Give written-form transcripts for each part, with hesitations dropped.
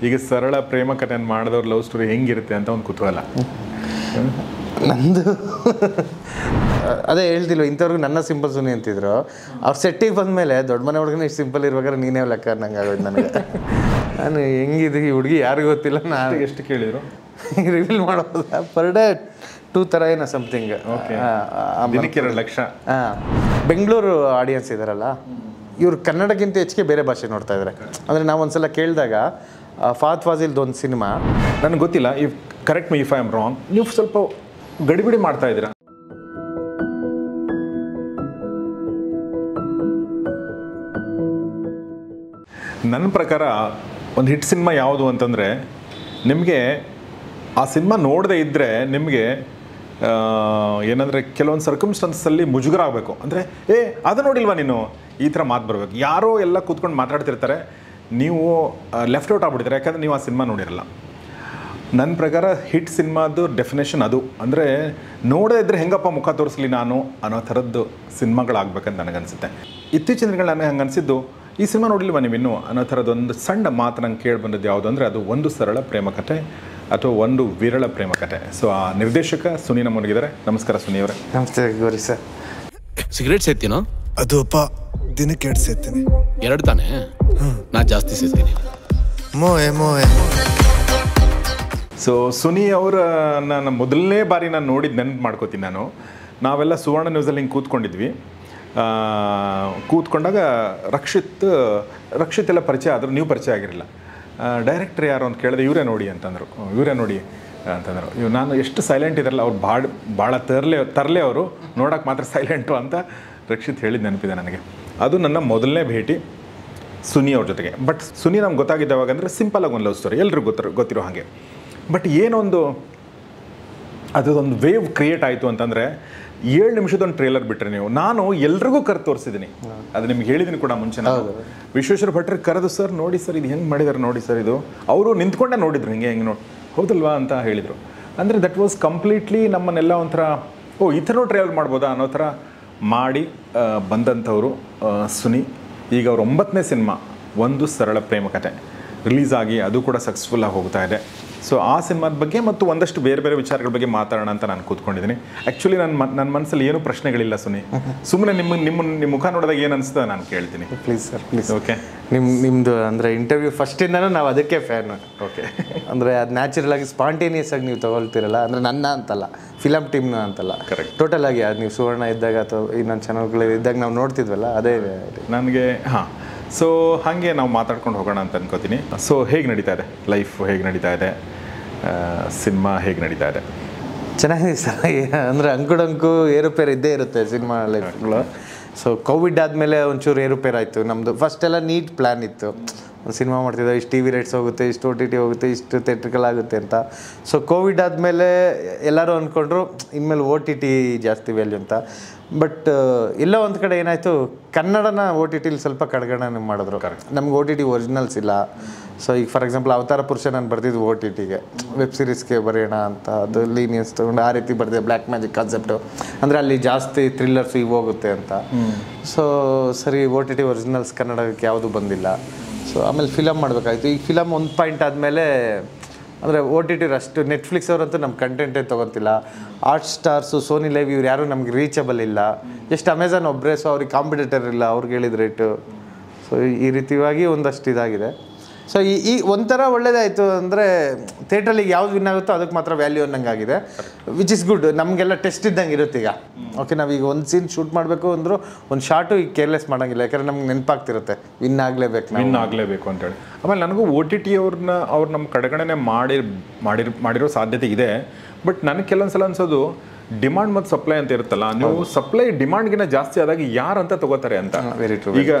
ಈಗ ಸರಳ ಪ್ರೇಮ ಕಥೆಯನ್ನು ಮಾಡಿದವ್ರ ಲವ್ ಸ್ಟೋರಿ ಹೆಂಗಿರುತ್ತೆ ಅಂತ ಒಂದು ಕುತೂಹಲ. ನಂದು ಅದೇ ಹೇಳ್ತಿಲ್ವ, ಇಂಥವ್ರಿಗೆ ನನ್ನ ಸಿಂಪಲ್ ಸುನಿ ಅಂತಿದ್ರು. ಅವ್ರು ಸೆಟ್ಟಿಗೆ ಬಂದಮೇಲೆ ದೊಡ್ಡ ಮನೆ ಹುಡುಗನ ಇಷ್ಟು ಸಿಂಪಲ್ ಇರ್ಬೇಕಾದ್ರೆ ನೀನೇ ಲೆಕ್ಕ ಅನ್ನಂಗೆ ಆಗೋದು ನನಗೆ. ನಾನು ಹೆಂಗಿದೆ ಈ ಹುಡುಗಿ ಯಾರಿಗೂ ಗೊತ್ತಿಲ್ಲ. ನಾನು ಎಷ್ಟು ಕೇಳಿದ್ರು ರಿವೀಲ್ ಮಾಡೋದು ಪರ್ ಡೇ 2 ಥರ ಏನೋ ಸಮಥಿಂಗ್. ದಿನಕ್ಕೆ 2 ಲಕ್ಷ. ಬೆಂಗಳೂರು ಆಡಿಯನ್ಸ್ ಇದ್ದಾರಲ್ಲ, ಇವ್ರು ಕನ್ನಡಕ್ಕಿಂತ ಹೆಚ್ಚಿಗೆ ಬೇರೆ ಭಾಷೆ ನೋಡ್ತಾ ಇದ್ದಾರೆ. ಅಂದರೆ ನಾವು ಒಂದ್ಸಲ ಕೇಳಿದಾಗ ಫಾತ್ ಫಾಜಿಲ್ದು ಒಂದು ಸಿನಿಮಾ, ನನಗೆ ಗೊತ್ತಿಲ್ಲ, if correct me if I am wrong, ನೀವು ಸ್ವಲ್ಪ ಗಡಿಬಿಡಿ ಮಾಡ್ತಾ ಇದ್ದೀರಾ. ನನ್ನ ಪ್ರಕಾರ ಒಂದು ಹಿಟ್ ಸಿನಿಮಾ ಯಾವುದು ಅಂತಂದರೆ, ನಿಮಗೆ ಆ ಸಿನಿಮಾ ನೋಡದೇ ಇದ್ದರೆ ನಿಮಗೆ ಏನಂದರೆ ಕೆಲವೊಂದು ಸರ್ಕಮ್ಸ್ಟೆನ್ಸಲ್ಲಿ ಮುಜುಗರ ಆಗಬೇಕು. ಅಂದರೆ ಅದು ನೋಡಿಲ್ವಾ ನೀನು, ಈ ಥರ ಮಾತು ಬರಬೇಕು. ಯಾರೋ ಎಲ್ಲ ಕೂತ್ಕೊಂಡು ಮಾತಾಡ್ತಿರ್ತಾರೆ, ನೀವು ಲೆಫ್ಟ್ ಔಟ್ ಆಗ್ಬಿಡ್ತೀರ, ಯಾಕಂದರೆ ನೀವು ಆ ಸಿನಿಮಾ ನೋಡಿರಲ್ಲ. ನನ್ನ ಪ್ರಕಾರ ಹಿಟ್ ಸಿನಿಮಾದು ಡೆಫಿನೇಷನ್ ಅದು. ಅಂದರೆ ನೋಡೇ ಇದ್ದರೆ ಹೆಂಗಪ್ಪ ಮುಖ ತೋರಿಸ್ಲಿ ನಾನು ಅನ್ನೋ ಥರದ್ದು ಸಿನಿಮಾಗಳಾಗಬೇಕಂತ ನನಗನ್ಸುತ್ತೆ. ಇತ್ತೀಚಿನ ದಿನಗಳು ನನಗೆ ಹಂಗೆ ಅನಿಸಿದ್ದು, ಈ ಸಿನಿಮಾ ನೋಡಿಲ್ವಾ ನೀವು ಇನ್ನೂ ಅನ್ನೋ ಥರದ್ದೊಂದು ಸಣ್ಣ ಮಾತು ನಂಗೆ ಕೇಳಿ ಬಂದದ್ದು ಯಾವುದು ಅಂದರೆ, ಅದು ಒಂದು ಸರಳ ಪ್ರೇಮ ಕಥೆ ಅಥವಾ ಒಂದು ವಿರಳ ಪ್ರೇಮ ಕಥೆ. ಸೊ ಆ ನಿರ್ದೇಶಕ ಸುನಿ ನಮ್ಮೊಳಗಿದ್ದಾರೆ. ನಮಸ್ಕಾರ ಸುನಿ ಅವರೇ. ನಮಸ್ತೆ ಗೌರಿ ಸರ್. ಸಿಗರೇಟ್ ಸೇರ್ತೀನೋ? ಅದು ಅಪ್ಪ ದಿನಕ್ಕೆ 2 ಸೇರ್ತೀನಿ. 2 ತಾನೇ? ನಾ ಜಾಸ್ತಿ ಸೇರ್ತೀನಿ. ಮೋಯೆ ಸೊ ಸುನಿ ಅವರ ನಾನು ಮೊದಲನೇ ಬಾರಿ ನಾನು ನೋಡಿದ್ದು ನೆನಪು ಮಾಡ್ಕೋತೀನಿ ನಾನು. ನಾವೆಲ್ಲ ಸುವರ್ಣ ನ್ಯೂಸಲ್ಲಿ ಹಿಂಗೆ ಕೂತ್ಕೊಂಡಾಗ ರಕ್ಷಿತ್ ಎಲ್ಲ ಪರಿಚಯ ಆದರೂ ನೀವು ಪರಿಚಯ ಆಗಿರಲಿಲ್ಲ. ಡೈರೆಕ್ಟ್ರ್ ಯಾರು ಅಂತ ಕೇಳಿದೆ, ಇವರೇ ನೋಡಿ ಅಂತಂದರು. ನಾನು ಎಷ್ಟು ಸೈಲೆಂಟ್ ಇದ್ದಾರಲ್ಲ ಅವ್ರು, ಭಾಳ ತರಲೆ ಅವರು, ನೋಡೋಕೆ ಮಾತ್ರ ಸೈಲೆಂಟು ಅಂತ ರಕ್ಷಿತ್ ಹೇಳಿದ್ದು ನೆನಪಿದೆ ನನಗೆ. ಅದು ನನ್ನ ಮೊದಲನೇ ಭೇಟಿ ಸುನಿ ಅವ್ರ ಜೊತೆಗೆ. ಬಟ್ ಸುನಿ ನಮ್ಗೆ ಗೊತ್ತಾಗಿದ್ದಾವಾಗ ಅಂದರೆ ಸಿಂಪಲಾಗಿ ಒಂದು ಲವ್ ಸ್ಟೋರಿ, ಎಲ್ರಿಗೂ ಗೊತ್ತಿರೋ ಹಾಗೆ. ಬಟ್ ಏನೊಂದು ಅದೊಂದು ವೇವ್ ಕ್ರಿಯೇಟ್ ಆಯಿತು ಅಂತಂದರೆ, 7 ನಿಮಿಷದೊಂದು ಟ್ರೇಲರ್ ಬಿಟ್ಟರೆ ನೀವು, ನಾನು ಎಲ್ರಿಗೂ ಕರೆದು ತೋರಿಸಿದ್ದೀನಿ. ಅದು ನಿಮ್ಗೆ ಹೇಳಿದ್ದೀನಿ ಕೂಡ ಮುಂಚೆ. ನಾನು ವಿಶ್ವೇಶ್ವರ ಭಟ್ರಿಗೆ ಕರೆದು, ಸರ್ ನೋಡಿ ಸರ್ ಇದು ಹೆಂಗೆ ಮಾಡಿದ್ದಾರೆ ನೋಡಿ ಸರ್ ಇದು. ಅವರು ನಿಂತ್ಕೊಂಡೇ ನೋಡಿದ್ರು, ಹಿಂಗೆ ನೋಡಿ ಹೌದಲ್ವಾ ಅಂತ ಹೇಳಿದರು. ಅಂದರೆ ದಟ್ ವಾಸ್ ಕಂಪ್ಲೀಟ್ಲಿ ನಮ್ಮನ್ನೆಲ್ಲ ಒಂಥರ ಈ ಥರ ಟ್ರೇಲರ್ ಮಾಡ್ಬೋದಾ ಅನ್ನೋ ಥರ ಮಾಡಿ ಬಂದಂಥವರು ಸುನಿ. ಈಗ ಅವ್ರ 9ನೇ ಸಿನಿಮಾ ಒಂದು ಸರಳ ಪ್ರೇಮ ಕಥೆ ರಿಲೀಸ್ ಆಗಿ ಅದು ಕೂಡ ಸಕ್ಸಸ್ಫುಲ್ಲಾಗಿ ಹೋಗ್ತಾ ಇದೆ. ಸೊ ಆ ಸಿನಿಮಾದ ಬಗ್ಗೆ ಮತ್ತು ಒಂದಷ್ಟು ಬೇರೆ ಬೇರೆ ವಿಚಾರಗಳ ಬಗ್ಗೆ ಮಾತಾಡೋಣ ಅಂತ ನಾನು ಕೂತ್ಕೊಂಡಿದ್ದೀನಿ. ಆ್ಯಕ್ಚುಲಿ ನನ್ನ ಮನಸ್ಸಲ್ಲಿ ಏನೂ ಪ್ರಶ್ನೆಗಳಿಲ್ಲ ಸುನಿ, ಸುಮ್ಮನೆ ನಿಮ್ಮ ಮುಖ ನೋಡಿದಾಗ ಏನು ಅನಿಸ್ತದೆ ನಾನು ಕೇಳ್ತೀನಿ. Please sir, please. ಓಕೆ, ನಿಮ್ಮದು ಅಂದರೆ ಇಂಟರ್ವ್ಯೂ ಫಸ್ಟಿಂದನೂ ನಾವು ಅದಕ್ಕೆ ಫ್ಯಾನು. ಓಕೆ, ಅಂದರೆ ಅದು ನ್ಯಾಚುರಲ್ ಆಗಿ ಸ್ಪಾಂಟೇನಿಯಸ್ ಆಗಿ ನೀವು ತೊಗೊಳ್ತಿರಲ್ಲ. ಅಂದರೆ ನನ್ನ ಅಂತಲ್ಲ, ಫಿಲಮ್ ಟೀಮ್ನ ಅಂತಲ್ಲ, ಕರೆಕ್ಟ್, ಟೋಟಲ್ ಆಗಿ ಅದು ನೀವು ಸುವರ್ಣ ಇದ್ದಾಗ ಅಥವಾ ಇನ್ನೊಂದು ಚಾನಲ್ಗಳು ಇದ್ದಾಗ ನಾವು ನೋಡ್ತಿದ್ವಲ್ಲ, ಅದೇ ನನಗೆ. ಸೊ ಹಾಗೆ ನಾವು ಮಾತಾಡ್ಕೊಂಡು ಹೋಗೋಣ ಅಂತ ಅನ್ಕೋತೀನಿ. ಸೊ ಹೇಗೆ ನಡೀತಾ ಇದೆ ಲೈಫ್, ಹೇಗೆ ನಡೀತಾ ಇದೆ ಸಿನಿಮಾ, ಹೇಗೆ ನಡೀತಾ ಇದೆ? ಚೆನ್ನಾಗಿದೆ ಸರ್. ಅಂದರೆ ಅಂಕು ಏರುಪೇರು ಇದ್ದೇ ಇರುತ್ತೆ ಸಿನಿಮಾ ಲೈಫ್ಗಳು. ಸೊ ಕೋವಿಡ್ ಆದಮೇಲೆ ಒಂಚೂರು ಏರುಪೇರು ಆಯಿತು ನಮ್ಮದು. ಫಸ್ಟೆಲ್ಲ ನೀಟ್ ಪ್ಲ್ಯಾನ್ ಇತ್ತು, ಒಂದು ಸಿನಿಮಾ ಮಾಡ್ತಿದ್ದೆ, ಇಷ್ಟು TV ರೈಟ್ಸ್ ಹೋಗುತ್ತೆ, ಇಷ್ಟು OTT ಹೋಗುತ್ತೆ, ಇಷ್ಟು ಥಿಯೇಟ್ರಿಕಲ್ ಆಗುತ್ತೆ ಅಂತ. ಸೊ ಕೋವಿಡ್ ಆದಮೇಲೆ ಎಲ್ಲರೂ ಅಂದ್ಕೊಂಡ್ರು ಇನ್ಮೇಲೆ OTT ಜಾಸ್ತಿ ವ್ಯಾಲ್ಯೂ ಅಂತ. ಬಟ್ ಎಲ್ಲ ಒಂದು ಕಡೆ ಏನಾಯಿತು, ಕನ್ನಡನ OTTಲಿ ಸ್ವಲ್ಪ ಕಡೆಗಣನೆ ಮಾಡಿದ್ರು. ನಮ್ಗೆ OTT ಒರಿಜಿನಲ್ಸ್ ಇಲ್ಲ. ಸೊ ಈಗ ಫಾರ್ ಎಕ್ಸಾಂಪಲ್ ಅವತಾರ ಪುರುಷ ನಾನು ಬರ್ತಿದ್ದು OTTಗೆ, ವೆಬ್ ಸೀರೀಸ್ಗೆ ಬರೆಯೋಣ ಅಂತ, ಅದು ಲೀನಿಯನ್ಸ್ ತೊಗೊಂಡು ಆ ರೀತಿ ಬರ್ತಿದ್ದೆ. ಬ್ಲ್ಯಾಕ್ ಮ್ಯಾಜಿಕ್ ಕಾನ್ಸೆಪ್ಟು, ಅಂದರೆ ಅಲ್ಲಿ ಜಾಸ್ತಿ ಥ್ರಿಲ್ಲರ್ಸು ಇವು ಹೋಗುತ್ತೆ ಅಂತ. ಸೊ ಸರಿ, OTT ಒರಿಜಿನಲ್ಸ್ ಕನ್ನಡಕ್ಕೆ ಯಾವುದೂ ಬಂದಿಲ್ಲ. ಸೊ ಆಮೇಲೆ ಫಿಲಮ್ ಮಾಡಬೇಕಾಯ್ತು. ಈಗ ಫಿಲಮ್ ಒಂದು ಪಾಯಿಂಟ್ ಆದಮೇಲೆ ಅಂದರೆ OTT ಅಷ್ಟು ನೆಟ್ಫ್ಲಿಕ್ಸ್ ಅವರಂತೂ ನಮ್ಮ ಕಂಟೆಂಟೇ ತೊಗೊತಿಲ್ಲ. ಹಾಟ್ಸ್ಟಾರ್ಸು, ಸೋನಿ ಲೈವ್ ಇವ್ರು ಯಾರೂ ನಮ್ಗೆ ರೀಚಬಲ್ ಇಲ್ಲ. ಎಷ್ಟು ಅಮೆಝಾನ್ ಒಬ್ಬರೇ, ಸೊ ಅವ್ರಿಗೆ ಕಾಂಪಿಟೇಟರ್ ಇಲ್ಲ, ಅವ್ರಿಗೆ ಹೇಳಿದ ರೇಟು. ಸೊ ಈ ರೀತಿಯಾಗಿ ಒಂದಷ್ಟು ಇದಾಗಿದೆ. ಸೊ ಈ ಒಂಥರ ಒಳ್ಳೇದಾಯಿತು. ಅಂದರೆ ಥಿಯೇಟ್ರಲ್ಲಿ ಯಾವ್ದು ವಿನ್ ಆಗುತ್ತೋ ಅದಕ್ಕೆ ಮಾತ್ರ ವ್ಯಾಲ್ಯೂ ಅನ್ನಂಗಾಗಿದೆ, ವಿಚ್ ಇಸ್ ಗುಡ್. ನಮಗೆಲ್ಲ ಟೆಸ್ಟ್ ಇದ್ದಂಗೆ ಇರುತ್ತೆ. ಈಗ ಓಕೆ, ನಾವೀಗ ಒಂದು ಸೀನ್ ಶೂಟ್ ಮಾಡಬೇಕು ಅಂದರೂ ಒಂದು ಶಾರ್ಟು ಈಗ ಕೇರ್ಲೆಸ್ ಮಾಡೋಂಗಿಲ್ಲ, ಯಾಕಂದರೆ ನಮ್ಗೆ ನೆನಪಾಗ್ತಿರುತ್ತೆ ವಿನ್ ಆಗಲೇಬೇಕು ಅಂತೇಳಿ. ಆಮೇಲೆ ನನಗೂ OTT ಅವ್ರು ನಮ್ಮ ಕಡೆಗಣನೆ ಮಾಡಿರೋ ಸಾಧ್ಯತೆ ಇದೆ. ಬಟ್ ನನಗೆ ಕೆಲವೊಂದು ಸಲ ಅನ್ಸೋದು, ಡಿಮಾಂಡ್ ಮತ್ತು ಸಪ್ಲೈ ಅಂತ ಇರುತ್ತಲ್ಲ, ನೀವು ಸಪ್ಲೈ ಡಿಮಾಂಡ್ಗಿಂತ ಜಾಸ್ತಿ ಆದಾಗ ಯಾರಂತ ತಗೋತಾರೆ ಅಂತ. Very true.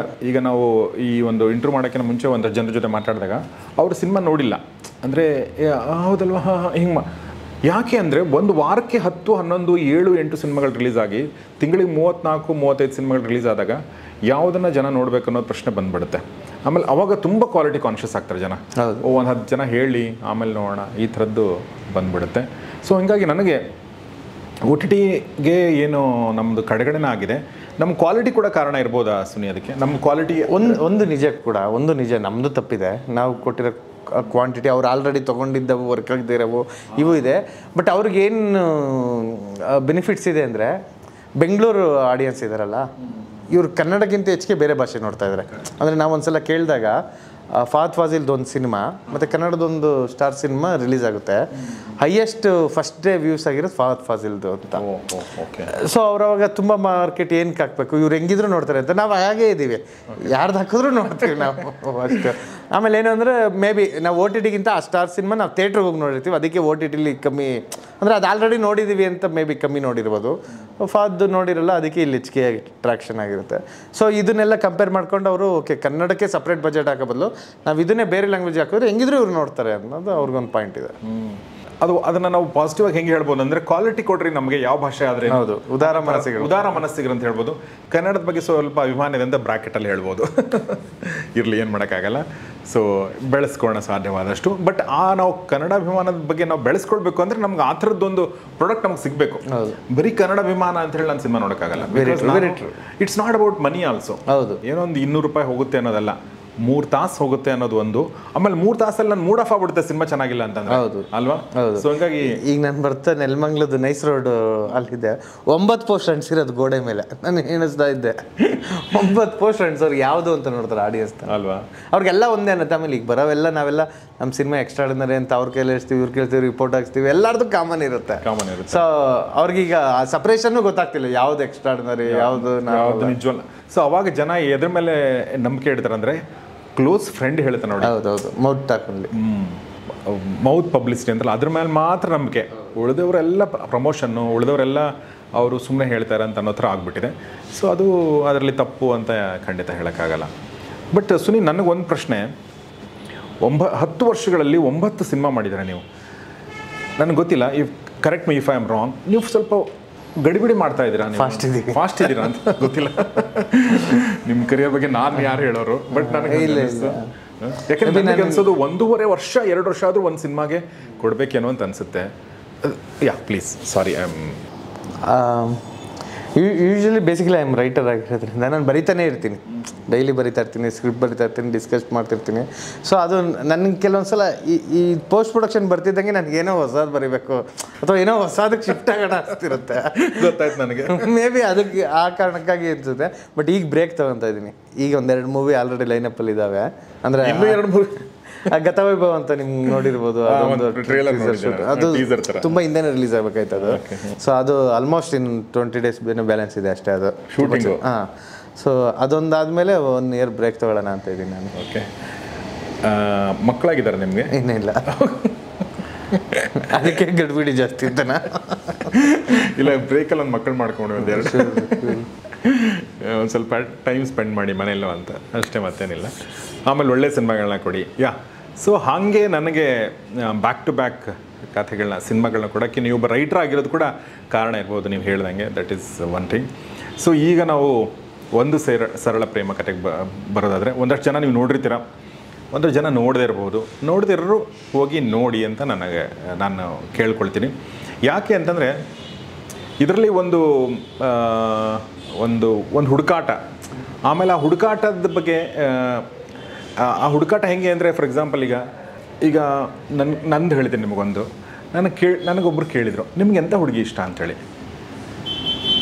ಈಗ ನಾವು ಈ ಒಂದು ಇಂಟ್ರ್ಯೂ ಮಾಡೋಕ್ಕಿಂತ ಮುಂಚೆ ಒಂದು ಜನರ ಜೊತೆ ಮಾತಾಡಿದಾಗ ಅವರು ಸಿನಿಮಾ ನೋಡಿಲ್ಲ ಅಂದರೆ, ಹೌದಲ್ವಾ ಹಿಂಗೆ ಯಾಕೆ ಅಂದರೆ, ಒಂದು ವಾರಕ್ಕೆ 10, 11, 7, 8 ಸಿನಿಮಾಗಳು ರಿಲೀಸ್ ಆಗಿ ತಿಂಗಳಿಗೆ 34, 35 ಸಿನಿಮಾಗಳು ರಿಲೀಸ್ ಆದಾಗ ಯಾವುದನ್ನು ಜನ ನೋಡಬೇಕು ಅನ್ನೋದು ಪ್ರಶ್ನೆ ಬಂದುಬಿಡುತ್ತೆ. ಆಮೇಲೆ ಅವಾಗ ತುಂಬ ಕ್ವಾಲಿಟಿ ಕಾನ್ಷಿಯಸ್ ಆಗ್ತಾರೆ ಜನ. ಒಂದು 10 ಜನ ಹೇಳಿ ಆಮೇಲೆ ನೋಡೋಣ, ಈ ಥರದ್ದು ಬಂದುಬಿಡುತ್ತೆ. ಸೊ ಹೀಗಾಗಿ ನನಗೆ OTTಗೆ ಏನು ನಮ್ಮದು ಕಡೆಗಣನೆ ಆಗಿದೆ, ನಮ್ಮ ಕ್ವಾಲಿಟಿ ಕೂಡ ಕಾರಣ ಇರ್ಬೋದಾ ಸುನಿ? ಅದಕ್ಕೆ ನಮ್ಮ ಕ್ವಾಲಿಟಿ ಒಂದು ನಿಜ ಕೂಡ, ಒಂದು ನಿಜ ನಮ್ಮದು ತಪ್ಪಿದೆ. ನಾವು ಕೊಟ್ಟಿರೋ ಕ್ವಾಂಟಿಟಿ, ಅವ್ರು ಆಲ್ರೆಡಿ ತೊಗೊಂಡಿದ್ದವು, ವರ್ಕ್ ಆಗದಿರೋವು ಇವು ಇದೆ. ಬಟ್ ಅವ್ರಿಗೇನು ಬೆನಿಫಿಟ್ಸ್ ಇದೆ ಅಂದರೆ, ಬೆಂಗಳೂರು ಆಡಿಯನ್ಸ್ ಇದ್ದಾರಲ್ಲ, ಇವ್ರು ಕನ್ನಡಕ್ಕಿಂತ ಹೆಚ್ಚಿಗೆ ಬೇರೆ ಭಾಷೆ ನೋಡ್ತಾ ಇದ್ದಾರೆ. ಅಂದರೆ ನಾವು ಒಂದ್ಸಲ ಕೇಳಿದಾಗ ಫಹದ್ ಫಾಜಿಲ್ದು ಒಂದು ಸಿನಿಮಾ ಮತ್ತು ಕನ್ನಡದೊಂದು ಸ್ಟಾರ್ ಸಿನಿಮಾ ರಿಲೀಸ್ ಆಗುತ್ತೆ, ಹೈಯೆಸ್ಟ್ ಫಸ್ಟ್ ಡೇ ವ್ಯೂಸ್ ಆಗಿರೋದು ಫಹದ್ ಫಾಜಿಲ್ದು ಅಂತ. ಸೊ ಅವ್ರವಾಗ ತುಂಬ ಮಾರ್ಕೆಟ್ ಏನಕ್ಕೆ ಹಾಕಬೇಕು, ಇವ್ರು ಹೆಂಗಿದ್ರು ನೋಡ್ತಾರೆ ಅಂತ. ನಾವು ಹಾಗೇ ಇದ್ದೀವಿ, ಯಾರ್ದು ಹಾಕಿದ್ರು ನೋಡ್ತೀವಿ ನಾವು ಅಷ್ಟು. ಆಮೇಲೆ ಏನು ಅಂದರೆ, ಮೇ ಬಿ ನಾವು ಓ ಟಿ ಟಿಗಿಂತ ಆ ಸ್ಟಾರ್ ಸಿನಿಮಾ ನಾವು ಥಿಯೇಟ್ರಿಗೆ ಹೋಗಿ ನೋಡಿರ್ತೀವಿ, ಅದಕ್ಕೆ ಓ ಟಿ ಟಿಲಿ ಕಮ್ಮಿ, ಅಂದರೆ ಅದು ಆಲ್ರೆಡಿ ನೋಡಿದ್ದೀವಿ ಅಂತ ಮೇ ಬಿ ಕಮ್ಮಿ ನೋಡಿರ್ಬೋದು. ಫಹದ್ ನೋಡಿರಲ್ಲ, ಅದಕ್ಕೆ ಇಲ್ಲಿ ಹೆಚ್ಚಿಗೆ ಟ್ರ್ಯಾಕ್ಷನ್ ಆಗಿರುತ್ತೆ. ಸೊ ಇದನ್ನೆಲ್ಲ ಕಂಪೇರ್ ಮಾಡ್ಕೊಂಡು ಅವರು ಓಕೆ ಕನ್ನಡಕ್ಕೆ ಸಪ್ರೇಟ್ ಬಜೆಟ್ ಹಾಕೋ ಬದಲು ನಾವು ಇದನ್ನೇ ಬೇರೆ ಲ್ಯಾಂಗ್ವೇಜ್ ಹಾಕಿದ್ರೆ ಹೆಂಗಿದ್ರು ಇವ್ರು ನೋಡ್ತಾರೆ ಅನ್ನೋದು ಅವ್ರಿಗೊಂದು ಪಾಯಿಂಟ್ ಇದೆ. ಅದನ್ನ ನಾವು ಪಾಸಿಟಿವ್ ಆಗಿ ಹೆಂಗೆ ಹೇಳ್ಬೋದು ಅಂದರೆ, ಕ್ವಾಲಿಟಿ ಕೊಡ್ರಿ ನಮಗೆ ಯಾವ ಭಾಷೆ ಆದರೆ. ಹೌದು, ಉದಾರ ಮನಸ್ಸಿಗರು ಅಂತ ಹೇಳ್ಬೋದು. ಕನ್ನಡದ ಬಗ್ಗೆ ಸ್ವಲ್ಪ ಅಭಿಮಾನ ಇದೆ ಅಂತ ಬ್ರಾಕೆಟಲ್ಲಿ ಹೇಳ್ಬೋದು. ಇರಲಿ, ಏನು ಮಾಡೋಕ್ಕಾಗಲ್ಲ. ಸೊ ಬೆಳೆಸ್ಕೊಳ್ಳೋಣ ಸಾಧ್ಯವಾದಷ್ಟು. ಬಟ್ ನಾವು ಕನ್ನಡ ಅಭಿಮಾನದ ಬಗ್ಗೆ ನಾವು ಬೆಳೆಸ್ಕೊಳ್ಬೇಕು ಅಂದರೆ ನಮ್ಗೆ ಆ ಥರದ್ದೊಂದು ಪ್ರಾಡಕ್ಟ್ ನಮ್ಗೆ ಸಿಗಬೇಕು. ಬರೀ ಕನ್ನಡ ಅಭಿಮಾನ ಅಂತ ಹೇಳಿ ನಾನು ಸಿನಿಮಾ ನೋಡೋಕ್ಕಾಗಲ್ಲ. It's not about money also. ಹೌದು, ಏನೋ ಒಂದು 200 ರೂಪಾಯಿ ಹೋಗುತ್ತೆ ಅನ್ನೋದಲ್ಲ, 3 ತಾಸು ಹೋಗುತ್ತೆ ಅನ್ನೋದು ಒಂದು. ಆಮೇಲೆ 3 ತಾಸಲ್ಲಿ ನಾನು ಮೂಡ್ ಆಫ್ ಆಗ್ಬಿಡುತ್ತೆ ಸಿನಿಮಾ ಚೆನ್ನಾಗಿಲ್ಲ ಅಂತಂದ್ರೆ. ಹೌದು ಅಲ್ವಾ? ಸೊ ಹಂಗಾಗಿ ಈಗ ನಾನು ಬರ್ತಾ ನೆಲಮಂಗ್ಲದ್ದು ನೈಸ್ ರೋಡ್ ಅಲ್ಲಿದೆ, 9 ಪೋಸ್ಟ್ ಅಂಟಿಸಿರೋದು ಗೋಡೆ ಮೇಲೆ. ನಾನು ಎಣಿಸ್ತಾ ಇದ್ದೆ 9 ಪೋಸ್ಟ್ ಅಂಟಿಸೋರು ಯಾವುದು ಅಂತ ನೋಡ್ತಾರೆ ಆಡಿಯನ್ಸ್ ಅಲ್ವಾ. ಅವ್ರಿಗೆಲ್ಲ ಒಂದೇ ಅನ್ನತ್ತೆ. ಆಮೇಲೆ ಈಗ ಬರೋವೆಲ್ಲ ನಾವೆಲ್ಲ ನಮ್ಮ ಸಿನಿಮಾ ಎಕ್ಸ್ಟ್ರಾರ್ಡಿನರಿ ಅಂತ ಅವ್ರು ಕೇಳಿ ಹೇಳ್ತೀವಿ, ಇವ್ರು ಕೇಳ್ತೀವಿ, ರಿಪೋರ್ಟ್ ಹಾಕ್ತೀವಿ, ಎಲ್ಲರದು ಕಾಮನ್ ಇರುತ್ತೆ. ಸೊ ಅವ್ರಿಗೀಗ ಆ ಸಪ್ರೇಷನ್ನು ಗೊತ್ತಾಗ್ತಿಲ್ಲ, ಯಾವ್ದು ಎಕ್ಸ್ಟ್ರಾರ್ಡಿನರಿ, ಯಾವುದು ನಿಜವಲ್ಲ. ಸೊ ಅವಾಗ ಜನ ಎದ್ರ ಮೇಲೆ ನಂಬಿಕೆ ಇಡ್ತಾರೆ ಅಂದರೆ, ಕ್ಲೋಸ್ ಫ್ರೆಂಡ್ ಹೇಳ್ತಾನೆ ನೋಡಿ. ಹೌದೌದು, ಮೌತ್ ಹಾಕೊಂಡು ಮೌತ್ ಪಬ್ಲಿಸಿಟಿ ಅಂತಲ್ಲ, ಅದ್ರ ಮೇಲೆ ಮಾತ್ರ ನಂಬಿಕೆ. ಉಳಿದವರೆಲ್ಲ ಪ್ರಮೋಷನ್ನು, ಉಳಿದವರೆಲ್ಲ ಅವರು ಸುಮ್ಮನೆ ಹೇಳ್ತಾರೆ ಅಂತ ಅನ್ನೋ ಥರ ಆಗ್ಬಿಟ್ಟಿದೆ. ಸೊ ಅದು ಅದರಲ್ಲಿ ತಪ್ಪು ಅಂತ ಖಂಡಿತ ಹೇಳೋಕ್ಕಾಗಲ್ಲ. ಬಟ್ ಸುನಿ, ನನಗೊಂದು ಪ್ರಶ್ನೆ. 10 ವರ್ಷಗಳಲ್ಲಿ 9 ಸಿನಿಮಾ ಮಾಡಿದ್ದಾರೆ ನೀವು. ನನಗೆ ಗೊತ್ತಿಲ್ಲ, if correct me if I am wrong, ನೀವು ಸ್ವಲ್ಪ ಗಡಿಬಿಡಿ ಮಾಡ್ತಾ ಇದ್ದೀರಾ, ಫಾಸ್ಟ್ ಇದ್ದೀರಾ ಅಂತ ಗೊತ್ತಿಲ್ಲ. ನಿಮ್ಮ ಕರಿಯರ್ ಬಗ್ಗೆ ನಾನು ಯಾರು ಹೇಳೋರು, ಬಟ್ ನನಗೆ ಯಾಕಂದ್ರೆ ನನಗೆ ಅನ್ಸೋದು 1.5 ವರ್ಷ 2 ವರ್ಷ ಆದರೂ ಒಂದು ಸಿನಿಮಾಗೆ ಕೊಡಬೇಕೇನೋ ಅಂತ ಅನಿಸುತ್ತೆ. Yeah please, sorry, I am usually basically I am writer ಆಗಿರೋದ್ರಿಂದ ನಾನು ಬರಿತಾನೆ ಇರ್ತೀನಿ, ಡೈಲಿ ಬರಿತಾ ಇರ್ತೀನಿ, ಸ್ಕ್ರಿಪ್ಟ್ ಬರಿತಾ ಇರ್ತೀನಿ, ಡಿಸ್ಕಸ್ ಮಾಡ್ತಿರ್ತೀನಿ. ಸೊ ಅದು ನನಗೆ ಕೆಲವೊಂದ್ಸಲ ಈ ಪೋಸ್ಟ್ ಪ್ರೊಡಕ್ಷನ್ ಬರ್ತಿದ್ದಂಗೆ ನನಗೇನೋ ಹೊಸದು ಬರೀಬೇಕು ಅಥವಾ ಏನೋ ಹೊಸದಕ್ಕೆ ಶಿಫ್ಟ್ ಆಗೋಣ ಅನಿಸ್ತಿರುತ್ತೆ. ಗೊತ್ತಾಯ್ತು ನನಗೆ. ಮೇ ಬಿ ಅದಕ್ಕೆ ಆ ಕಾರಣಕ್ಕಾಗಿ ಅನಿಸುತ್ತೆ. ಬಟ್ ಈಗ ಬ್ರೇಕ್ ತೊಗೊತಾ ಇದ್ದೀನಿ. ಈಗ 1-2 ಮೂವಿ ಆಲ್ರೆಡಿ ಲೈನಪ್ಪಲ್ಲಿ ಇದ್ದಾವೆ. ಅಂದರೆ 2 ಮೂವಿ ಗತವೈಭವ ಅಂತ ನಿಮ್ಗೆ ನೋಡಿರ್ಬೋದು, ಅದು ತುಂಬಾ ಹಿಂದೆನೇ ರಿಲೀಸ್ ಆಗ್ಬೇಕಾಯ್ತು ಅದು. ಸೊ ಅದು ಆಲ್ಮೋಸ್ಟ್ ಇನ್ 20 days ಬ್ಯಾಲೆನ್ಸ್ ಇದೆ ಅಷ್ಟೇ ಅದು ಶೂಟಿಂಗ್. ಹಾಂ, ಸೊ ಅದೊಂದಾದ್ಮೇಲೆ 1 year ಬ್ರೇಕ್ ತಗೊಳ್ಳೋಣ ಅಂತ ಇದ್ದೀನಿ ನಾನು. ಓಕೆ, ಮಕ್ಕಳಾಗಿದ್ದಾರೆ ನಿಮಗೆ? ಇನ್ನಿಲ್ಲ, ಅದಕ್ಕೆ ಗಡ್ಬಿಡಿ ಜಾಸ್ತಿ ಇದ್ದಾನ. ಇಲ್ಲ, ಬ್ರೇಕಲ್ಲಿ ಒಂದು ಮಕ್ಕಳು ಮಾಡ್ಕೊಂಡು ಒಂದು ಸ್ವಲ್ಪ ಟೈಮ್ ಸ್ಪೆಂಡ್ ಮಾಡಿ ಮನೆಯಲ್ಲೋ ಅಂತ ಅಷ್ಟೇ, ಮತ್ತೇನಿಲ್ಲ. ಆಮೇಲೆ ಒಳ್ಳೆ ಸಿನಿಮಾಗಳನ್ನ ಕೊಡಿ. ಸೊ ಹಾಗೆ ನನಗೆ ಬ್ಯಾಕ್ ಟು ಬ್ಯಾಕ್ ಕಥೆಗಳನ್ನ, ಸಿನಿಮಾಗಳನ್ನ ಕೊಡೋಕ್ಕೆ ನೀವು ಒಬ್ಬ ರೈಟರ್ ಆಗಿರೋದು ಕೂಡ ಕಾರಣ ಇರ್ಬೋದು, ನೀವು ಹೇಳ್ದಂಗೆ. That is one thing. So ಈಗ ನಾವು ಒಂದು ಸರಳ ಪ್ರೇಮ ಕಥೆಗೆ ಬರೋದಾದರೆ, ಒಂದಷ್ಟು ಜನ ನೀವು ನೋಡಿರ್ತೀರ, ಒಂದಷ್ಟು ಜನ ನೋಡದೇ ಇರ್ಬೋದು. ನೋಡದಿರೋರು ಹೋಗಿ ನೋಡಿ ಅಂತ ನಾನು ಕೇಳ್ಕೊಳ್ತೀನಿ. ಯಾಕೆ ಅಂತಂದರೆ, ಇದರಲ್ಲಿ ಒಂದು ಹುಡುಕಾಟ, ಆಮೇಲೆ ಆ ಹುಡುಕಾಟದ ಬಗ್ಗೆ, ಆ ಹುಡುಕಾಟ ಹೆಂಗೆ ಅಂದರೆ, ಫಾರ್ ಎಕ್ಸಾಂಪಲ್ ಈಗ ನಂದು ಹೇಳ್ತೀನಿ ನಿಮಗೊಂದು. ನನಗೊಬ್ಬರು ಕೇಳಿದರು, ನಿಮ್ಗೆ ಎಂಥ ಹುಡುಗಿ ಇಷ್ಟ ಅಂಥೇಳಿ.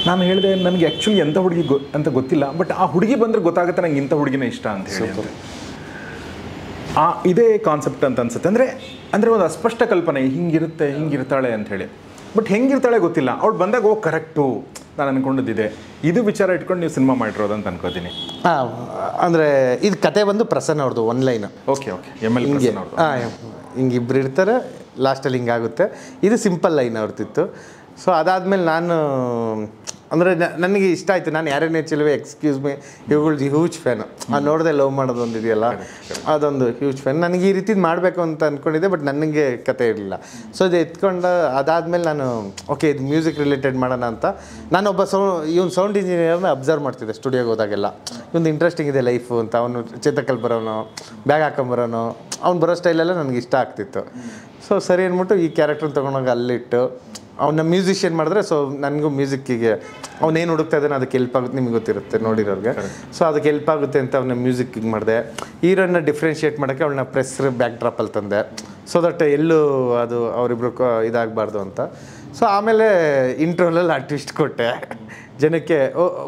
ನಾನು ಹೇಳಿದೆ, ನನಗೆ ಆ್ಯಕ್ಚುಲಿ ಎಂಥ ಹುಡುಗಿ ಅಂತ ಗೊತ್ತಿಲ್ಲ, ಬಟ್ ಆ ಹುಡುಗಿ ಬಂದರೆ ಗೊತ್ತಾಗುತ್ತೆ ನಂಗೆ ಇಂಥ ಹುಡುಗಿನೇ ಇಷ್ಟ ಅಂತ ಹೇಳಿ. ಇದೇ ಕಾನ್ಸೆಪ್ಟ್ ಅಂತ ಅನ್ಸುತ್ತೆ. ಅಂದರೆ ಒಂದು ಅಸ್ಪಷ್ಟ ಕಲ್ಪನೆ, ಹಿಂಗಿರ್ತಾಳೆ ಅಂಥೇಳಿ. ಬಟ್ ಹೆಂಗಿರ್ತಾಳೆ ಗೊತ್ತಿಲ್ಲ, ಅವಳು ಬಂದಾಗ ಕರೆಕ್ಟು ನಾನು ಅಂದ್ಕೊಂಡಿದ್ದೆ. ಇದು ವಿಚಾರ ಇಟ್ಕೊಂಡು ನೀವು ಸಿನಿಮಾ ಮಾಡಿರೋದು ಅಂತ ಅನ್ಕೋತೀನಿ. ಹಾಂ, ಅಂದರೆ ಇದು ಕತೆ ಬಂದು ಪ್ರಸನ್ನ ಅವ್ರದ್ದು, 1 line. ಓಕೆ, ML ಪ್ರಸನ್ನ ಅವ್ರದ್ದು. ಹಿಂಗಿಬ್ರು ಇರ್ತಾರೆ, ಲಾಸ್ಟಲ್ಲಿ ಹಿಂಗಾಗುತ್ತೆ. ಇದು ಸಿಂಪಲ್ ಲೈನ್ ಅವ್ರದ್ದಿತ್ತು. ಸೊ ಅದಾದಮೇಲೆ ನಾನು ಅಂದರೆ ನನಗೆ ಇಷ್ಟ ಆಯಿತು. ನಾನು ಯಾರನ್ನೇ ಚೆಲುವೆ, ಎಕ್ಸ್ಕ್ಯೂಸ್ ಮೀ, ಇವುಗಳ್ದು ಹ್ಯೂಜ್ ಫ್ಯಾನು. ನೋಡದೆ ಲವ್ ಮಾಡೋದು ಒಂದು ಇದೆಯಲ್ಲ, ಅದೊಂದು ಹ್ಯೂಜ್ ಫ್ಯಾನ್. ನನಗೆ ಈ ರೀತಿ ಮಾಡಬೇಕು ಅಂತ ಅಂದ್ಕೊಂಡಿದ್ದೆ, ಬಟ್ ನನಗೆ ಕತೆ ಇರಲಿಲ್ಲ. ಸೊ ಇದು ಎತ್ಕೊಂಡು ಅದಾದಮೇಲೆ ನಾನು ಓಕೆ ಇದು ಮ್ಯೂಸಿಕ್ ರಿಲೇಟೆಡ್ ಮಾಡೋಣ ಅಂತ ನಾನೊಬ್ಬ ಇವನು ಸೌಂಡ್ ಇಂಜಿನಿಯರ್ನ ಅಬ್ಸರ್ವ್ ಮಾಡ್ತಿದ್ದೆ ಸ್ಟುಡಿಯೋಗೆ ಹೋದಾಗೆಲ್ಲ. ಇವೊಂದು ಇಂಟ್ರೆಸ್ಟಿಂಗ್ ಇದೆ ಲೈಫು ಅಂತ. ಅವನು ಚೇತಕಲ್ಲಿ ಬರೋನು, ಬ್ಯಾಗ್ ಹಾಕೊಂಬರೋನು, ಅವ್ನು ಬರೋ ಸ್ಟೈಲೆಲ್ಲ ನನಗೆ ಇಷ್ಟ ಆಗ್ತಿತ್ತು. ಸೊ ಸರಿ ಅಂದ್ಬಿಟ್ಟು ಈ ಕ್ಯಾರೆಕ್ಟ್ರನ್ನ ತೊಗೊಂಡೋಗಿ ಅಲ್ಲಿಟ್ಟು ಅವನ್ನ ಮ್ಯೂಸಿಷಿಯನ್ ಮಾಡಿದ್ರೆ ಸೊ ನನಗೂ ಮ್ಯೂಸಿಕ್ಕಿಗೆ ಅವನೇನು ಹುಡುಕ್ತಾ ಇದ್ದಾನೆ ಅದಕ್ಕೆ ಹೆಲ್ಪ್ ಆಗುತ್ತೆ, ನಿಮ್ಗೆ ಗೊತ್ತಿರುತ್ತೆ ನೋಡಿರೋರಿಗೆ. ಸೊ ಅದಕ್ಕೆ ಹೆಲ್ಪ್ ಆಗುತ್ತೆ ಅಂತ ಅವನ ಮ್ಯೂಸಿಕ್ಕಿಗೆ ಮಾಡಿದೆ. ಹೀರೋನ ಡಿಫ್ರೆನ್ಷಿಯೇಟ್ ಮಾಡೋಕ್ಕೆ ಅವಳನ್ನ ಪ್ರೆಸ್ ಬ್ಯಾಕ್ ಡ್ರಾಪಲ್ಲಿ ತಂದೆ, ಸೊ ದಟ್ ಎಲ್ಲೂ ಅದು ಅವರಿಬ್ರು ಇದಾಗಬಾರ್ದು ಅಂತ. ಸೊ ಆಮೇಲೆ ಇಂಟ್ರೋಲಲ್ಲಿ ಆ ಟ್ವಿಸ್ಟ್ ಕೊಟ್ಟೆ. ಜನಕ್ಕೆ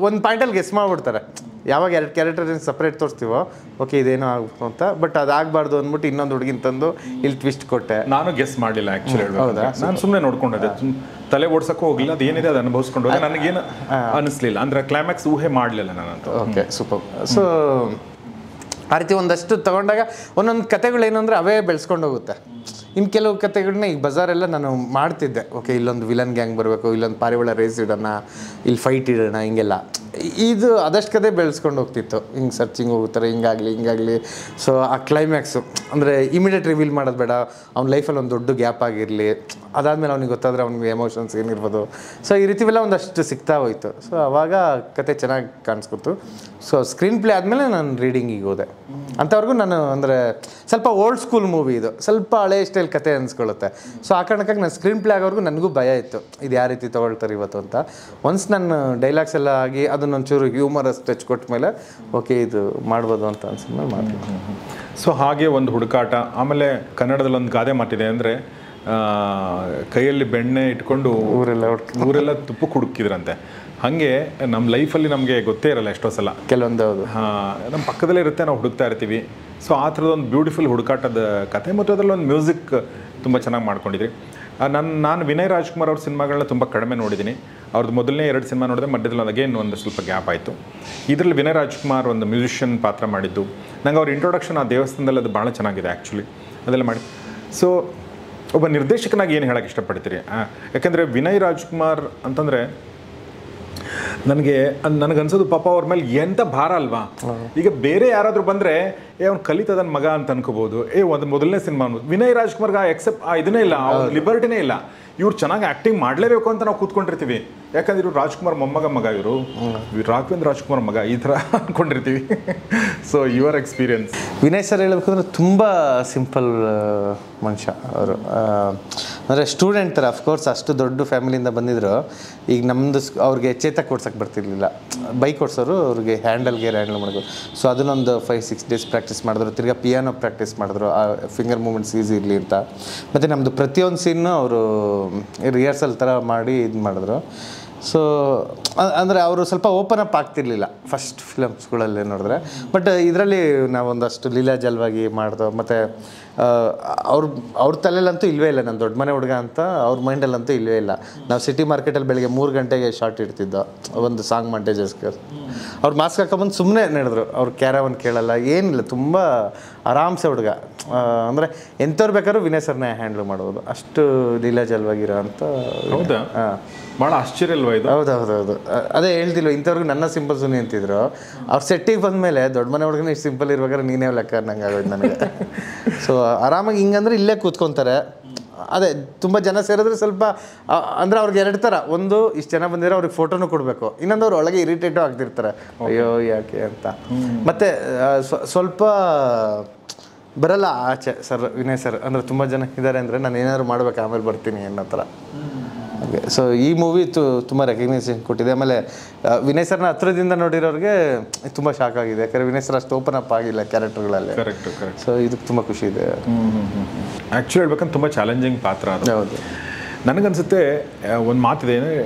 ಒಂದು ಪಾಯಿಂಟಲ್ಲಿ ಗೆಸ್ ಮಾಡಿಬಿಡ್ತಾರೆ, ಯಾವಾಗ 2 ಕ್ಯಾರೆಕ್ಟರ್ ಸಪ್ರೇಟ್ ತೋರಿಸ್ತೀವೋ ಓಕೆ ಇದೇನೋ ಆಗ್ಬೇಕು ಅಂತ, ಬಟ್ ಅದಾಗಬಾರ್ದು ಅಂದ್ಬಿಟ್ಟು ಇನ್ನೊಂದು ಹುಡುಗಿನ ತಂದು ಇಲ್ಲಿ ಟ್ವಿಸ್ಟ್ ಕೊಟ್ಟೆ. ನಾನು ಗೆಸ್ ಮಾಡಲಿಲ್ಲ ಆ್ಯಕ್ಚುಲಿ. ನಾನು ಸುಮ್ಮನೆ ನೋಡ್ಕೊಂಡಿದ್ದೆ, ತಲೆ ಓಡ್ಸಕ್ಕೂ ಹೋಗಿಲ್ಲ, ಅದು ಏನಿದೆ ಅದು ಅನುಭವಿಸ್ಕೊಂಡು ಹೋಗಿ ನನಗೇನು ಅನಿಸ್ಲಿಲ್ಲ, ಅಂದರೆ ಕ್ಲೈಮ್ಯಾಕ್ಸ್ ಊಹೆ ಮಾಡಲಿಲ್ಲ ನಾನಂತ. Okay super. ಸೊ ಆ ರೀತಿ ಒಂದಷ್ಟು ತಗೊಂಡಾಗ ಒಂದೊಂದು ಕತೆಗಳೇನು ಅಂದರೆ ಅವೇ ಬೆಳೆಸ್ಕೊಂಡು ಹೋಗುತ್ತೆ. ಇನ್ನು ಕೆಲವು ಕತೆಗಳನ್ನ ಈಗ ಬಜಾರೆಲ್ಲ ನಾನು ಮಾಡ್ತಿದ್ದೆ, ಓಕೆ ಇಲ್ಲೊಂದು ವಿಲನ್ ಗ್ಯಾಂಗ್ ಬರಬೇಕು, ಇಲ್ಲೊಂದು ಪಾರಿವಾಳ ರೇಸ್ ಇಡೋಣ, ಇಲ್ಲಿ ಫೈಟ್ ಇಡೋಣ, ಹಿಂಗೆಲ್ಲ. ಇದು ಅದಷ್ಟು ಕತೆ ಬೆಳೆಸ್ಕೊಂಡು ಹೋಗ್ತಿತ್ತು, ಹಿಂಗೆ ಸರ್ಚಿಂಗ್ ಹೋಗ್ತಾರೆ, ಹಿಂಗಾಗಲಿ. ಸೊ ಆ ಕ್ಲೈಮ್ಯಾಕ್ಸು ಅಂದರೆ ಇಮಿಡಿಯೇಟ್ ರಿವೀಲ್ ಮಾಡೋದು ಬೇಡ, ಅವ್ನ ಲೈಫಲ್ಲಿ ಒಂದು ದೊಡ್ಡ ಗ್ಯಾಪ್ ಆಗಿರಲಿ, ಅದಾದಮೇಲೆ ಅವ್ನಿಗೆ ಗೊತ್ತಾದರೆ ಅವ್ನಿಗೆ ಎಮೋಷನ್ಸ್ ಏನಿರ್ಬೋದು. ಸೊ ಈ ರೀತಿವೆಲ್ಲ ಒಂದಷ್ಟು ಸಿಗ್ತಾ ಹೋಯ್ತು. ಸೊ ಆವಾಗ ಕತೆ ಚೆನ್ನಾಗಿ ಕಾಣಿಸ್ಕೊತು. ಸೊ ಸ್ಕ್ರೀನ್ ಪ್ಲೇ ಆದಮೇಲೆ ನಾನು ರೀಡಿಂಗಿಗೆ ಹೋದೆ. ಅಂಥವ್ರಿಗೂ ನಾನು ಅಂದರೆ ಸ್ವಲ್ಪ ಓಲ್ಡ್ ಸ್ಕೂಲ್ ಮೂವಿ ಇದು, ಸ್ವಲ್ಪ ಹಳೆ ಸ್ಟೈಲ್ ಕತೆ ಅನ್ಸ್ಕೊಳ್ಳುತ್ತೆ. ಸೊ ಆ ಕಾರಣಕ್ಕಾಗಿ ನಾನು ಸ್ಕ್ರೀನ್ ಪ್ಲೇ ಆಗೋವರೆಗೂ ನನಗೂ ಭಯ ಇತ್ತು, ಇದು ಯಾವ ರೀತಿ ತೊಗೊಳ್ತಾರೆ ಇವತ್ತು ಅಂತ. ಒನ್ಸ್ ನಾನು ಡೈಲಾಗ್ಸ್ ಎಲ್ಲ ಆಗಿ ಅದನ್ನೊಂಚೂರು ಹ್ಯೂಮರಸ್ ಟಚ್ ಕೊಟ್ಟ ಮೇಲೆ ಓಕೆ ಇದು ಮಾಡ್ಬೋದು ಅಂತ ಅನ್ಸಿದ್ಮೇಲೆ ಮಾಡ್ತೀನಿ. ಸೊ ಹಾಗೆ ಒಂದು ಹುಡುಕಾಟ. ಆಮೇಲೆ ಕನ್ನಡದಲ್ಲಿ ಒಂದು ಗಾದೆ ಮಾತಿದೆ, ಅಂದರೆ ಕೈಯಲ್ಲಿ ಬೆಣ್ಣೆ ಇಟ್ಕೊಂಡು ಊರೆಲ್ಲ ತುಪ್ಪಕ್ಕೆ ಹುಡುಕಿದ್ರಂತೆ. ಹಾಗೆ ನಮ್ಮ ಲೈಫಲ್ಲಿ ನಮಗೆ ಗೊತ್ತೇ ಇರಲ್ಲ ಎಷ್ಟೋ ಸಲ, ಕೆಲವೊಂದು ಹೌದು ನಮ್ಮ ಪಕ್ಕದಲ್ಲೇ ಇರುತ್ತೆ, ನಾವು ಹುಡುಕ್ತಾ ಇರ್ತೀವಿ. ಸೊ ಆ ಥರದೊಂದು ಬ್ಯೂಟಿಫುಲ್ ಹುಡುಕಾಟದ ಕತೆ, ಮತ್ತು ಅದರಲ್ಲಿ ಒಂದು ಮ್ಯೂಸಿಕ್ ತುಂಬ ಚೆನ್ನಾಗಿ ಮಾಡ್ಕೊಂಡಿದ್ರಿ. ನಾನು ವಿನಯ್ ರಾಜ್ಕುಮಾರ್ ಅವ್ರ ಸಿನಿಮಾಗಳನ್ನ ತುಂಬ ಕಡಿಮೆ ನೋಡಿದ್ದೀನಿ. ಅವ್ರದ್ದು ಮೊದಲನೇ 2 ಸಿನಿಮಾ ನೋಡಿದೆ, ಮಧ್ಯದಲ್ಲಿ ಅಗೇನ್ ಒಂದು ಸ್ವಲ್ಪ ಗ್ಯಾಪ್ ಆಯಿತು. ಇದರಲ್ಲಿ ವಿನಯ್ ರಾಜ್ಕುಮಾರ್ ಒಂದು ಮ್ಯೂಸಿಷಿಯನ್ ಪಾತ್ರ ಮಾಡಿದ್ದು, ನಂಗೆ ಅವ್ರ ಇಂಟ್ರೊಡಕ್ಷನ್ ಆ ದೇವಸ್ಥಾನದಲ್ಲಿ ಅದು ಭಾಳ ಚೆನ್ನಾಗಿದೆ ಆ್ಯಕ್ಚುಲಿ, ಅದೆಲ್ಲ ಮಾಡಿ. ಸೊ ಒಬ್ಬ ನಿರ್ದೇಶಕನಾಗಿ ಏನು ಹೇಳೋಕ್ಕೆ ಇಷ್ಟಪಡ್ತೀರಿ? ಯಾಕೆಂದರೆ ವಿನಯ್ ರಾಜ್ಕುಮಾರ್ ಅಂತಂದರೆ ನನಗನ್ಸೋದು ಪಾಪ ಅವ್ರ ಮೇಲೆ ಎಂಥ ಭಾರ ಅಲ್ವಾ. ಈಗ ಬೇರೆ ಯಾರಾದರೂ ಬಂದರೆ ಅವ್ನು ಕಲಿತದನ್ ಮಗ ಅಂತ ಅನ್ಕೋಬೋದು, ಒಂದು ಮೊದಲನೇ ಸಿನಿಮಾ ಅನ್ನೋದು. ವಿನಯ್ ರಾಜ್ಕುಮಾರ್ಗೆ ಇದನ್ನೇ ಇಲ್ಲ, ಲಿಬರ್ಟಿನೇ ಇಲ್ಲ. ಇವ್ರು ಚೆನ್ನಾಗಿ ಆ್ಯಕ್ಟಿಂಗ್ ಮಾಡಲೇಬೇಕು ಅಂತ ನಾವು ಕೂತ್ಕೊಂಡಿರ್ತೀವಿ, ಯಾಕಂದ್ರೆ ಇವರು ರಾಜ್ಕುಮಾರ್ ಮಗ ಇವರು ರಾಘವೇಂದ್ರ ರಾಜ್ಕುಮಾರ್ ಮಗ ಈ ಥರ ಅಂದ್ಕೊಂಡಿರ್ತೀವಿ. So your experience? Vinay sir ಹೇಳಬೇಕಂದ್ರೆ ತುಂಬ ಸಿಂಪಲ್ ಮನುಷ್ಯ ಅವರು. ಅಂದರೆ ಸ್ಟೂಡೆಂಟ್ ಥರ, ಅಫ್ಕೋರ್ಸ್ ಅಷ್ಟು ದೊಡ್ಡ ಫ್ಯಾಮಿಲಿಯಿಂದ ಬಂದಿದ್ರು. ಈಗ ನಮ್ಮದು ಅವ್ರಿಗೆ ಚೇತಕ್ ಕೊಡ್ಸೋಕ್ಕೆ ಬರ್ತಿರ್ಲಿಲ್ಲ, ಬೈಕ್ ಓಡಿಸೋರು, ಅವ್ರಿಗೆ ಹ್ಯಾಂಡಲ್ ಮಾಡೋದು. ಸೊ ಅದನ್ನೊಂದು 5-6 ಡೇಸ್ ಪ್ರಾಕ್ಟೀಸ್ ಮಾಡಿದ್ರು. ತಿರ್ಗಾ ಪಿಯಾನೋ ಪ್ರಾಕ್ಟೀಸ್ ಮಾಡಿದ್ರು, ಆ ಫಿಂಗರ್ ಮೂಮೆಂಟ್ಸ್ ಈಸಿ ಇರಲಿ ಅಂತ. ಮತ್ತು ನಮ್ಮದು ಪ್ರತಿಯೊಂದು ಸೀನ್ನು ಅವರು ರಿಹರ್ಸಲ್ ಥರ ಮಾಡಿ ಇದು ಮಾಡಿದ್ರು. ಸೊ ಅಂದರೆ ಅವರು ಸ್ವಲ್ಪ ಓಪನ್ ಅಪ್ ಆಗ್ತಿರ್ಲಿಲ್ಲ ಫಸ್ಟ್ ಫಿಲಮ್ಸ್ಗಳಲ್ಲಿ ನೋಡಿದ್ರೆ. ಬಟ್ ಇದರಲ್ಲಿ ನಾವೊಂದಷ್ಟು ಲೀಲಾಜಲವಾಗಿ ಮಾಡ್ದೋ. ಮತ್ತು ಅವ್ರ ತಲೆಯಲ್ಲಂತೂ ಇಲ್ಲವೇ ಇಲ್ಲ, ನಾನು ದೊಡ್ಡ ಮನೆ ಹುಡುಗ ಅಂತ ಅವ್ರ ಮೈಂಡಲ್ಲಂತೂ ಇಲ್ಲವೇ ಇಲ್ಲ. ನಾವು ಸಿಟಿ ಮಾರ್ಕೆಟಲ್ಲಿ ಬೆಳಗ್ಗೆ 3 ಗಂಟೆಗೆ ಶಾರ್ಟ್ ಇಡ್ತಿದ್ದೋ ಒಂದು ಸಾಂಗ್ ಮಾಂಟೇಜಸ್ಗೆ. ಅವ್ರು ಮಾಸ್ಕ್ ಹಾಕೊಂಬಂದು ಸುಮ್ಮನೆ ನಡೆದ್ರು, ಅವ್ರು ಕ್ಯಾರವನ್ ಕೇಳಲ್ಲ, ಏನಿಲ್ಲ, ತುಂಬ ಆರಾಮ್ಸೆ ಹುಡುಗ. ಅಂದರೆ ಎಂಥವ್ರು ಬೇಕಾದ್ರೂ ವಿನಯ್ ಸರ್ನೇ ಹ್ಯಾಂಡ್ಲ್ ಮಾಡ್ಬೋದು, ಅಷ್ಟು ಲೀಲಾಜಲವಾಗಿರೋ ಅಂತ. ಹೌದಾ? ಭಾಳ ಆಶ್ಚರ್ಯ ಅಲ್ವಾ ಇದು? ಹೌದು. ಅದೇ ಹೇಳ್ತಿಲ್ವ, ಇಂಥವ್ರಿಗೆ ನನ್ನ ಸಿಂಪಲ್ ಸುನಿ ಅಂತಿದ್ರು. ಅವ್ರು ಸೆಟ್ಟಿಗೆ ಬಂದಮೇಲೆ ದೊಡ್ಡ ಮನೆ ಹುಡುಗನ ಇಷ್ಟು ಸಿಂಪಲ್ ಇರುವಾಗ ನೀನೇ ಲೆಕ್ಕ ಅನ್ನಂಗೆ ಆಗೋದು ನನಗೆ. ಸೊ ಆರಾಮಾಗಿ ಹಿಂಗಂದ್ರೆ ಇಲ್ಲೇ ಕೂತ್ಕೊತಾರೆ. ಅದೇ ತುಂಬ ಜನ ಸೇರಿದ್ರೆ ಸ್ವಲ್ಪ ಅಂದರೆ ಅವ್ರಿಗೆ 2 ಥರ, ಒಂದು ಇಷ್ಟು ಜನ ಬಂದಿರೋ ಅವ್ರಿಗೆ ಫೋಟೋನು ಕೊಡಬೇಕು, ಇನ್ನೊಂದು ಅವ್ರು ಒಳಗೆ ಇರಿಟೇಟು ಆಗ್ತಿರ್ತಾರೆ, ಅಯ್ಯೋ ಯಾಕೆ ಅಂತ. ಮತ್ತು ಸ್ವಲ್ಪ ಬರಲ್ಲ ಆಚೆ ಸರ್, ವಿನಯ್ ಸರ್ ಅಂದರೆ ತುಂಬ ಜನ ಇದ್ದಾರೆ ಅಂದರೆ ನಾನು ಏನಾದ್ರು ಮಾಡ್ಬೇಕು ಆಮೇಲೆ ಬರ್ತೀನಿ ಅನ್ನೋ ಥರ. ಹಾಗೆ ಸೊ ಈ ಮೂವಿ ತುಂಬ ರೆಕಗ್ನೈಸೇಷನ್ ಕೊಟ್ಟಿದೆ. ಆಮೇಲೆ ವಿನಯ್ ಸರ್ನ ಹತ್ರದಿಂದ ನೋಡಿರೋರಿಗೆ ತುಂಬ ಶಾಕ್ ಆಗಿದೆ, ಯಾಕಂದರೆ ವಿನಯ್ ಸರ್ ಅಷ್ಟು ಓಪನ್ ಅಪ್ ಆಗಿಲ್ಲ ಕ್ಯಾರೆಕ್ಟರ್ಗಳಲ್ಲಿ. ಕರೆಕ್ಟ್. ಸೊ ಇದಕ್ಕೆ ತುಂಬ ಖುಷಿ ಇದೆ. ಆ್ಯಕ್ಚುಲಿ ಹೇಳ್ಬೇಕಂದ್ರೆ ತುಂಬ ಚಾಲೆಂಜಿಂಗ್ ಪಾತ್ರ ಅದು. ಹೌದು. ನನಗನ್ಸುತ್ತೆ ಒಂದು ಮಾತಿದೆ,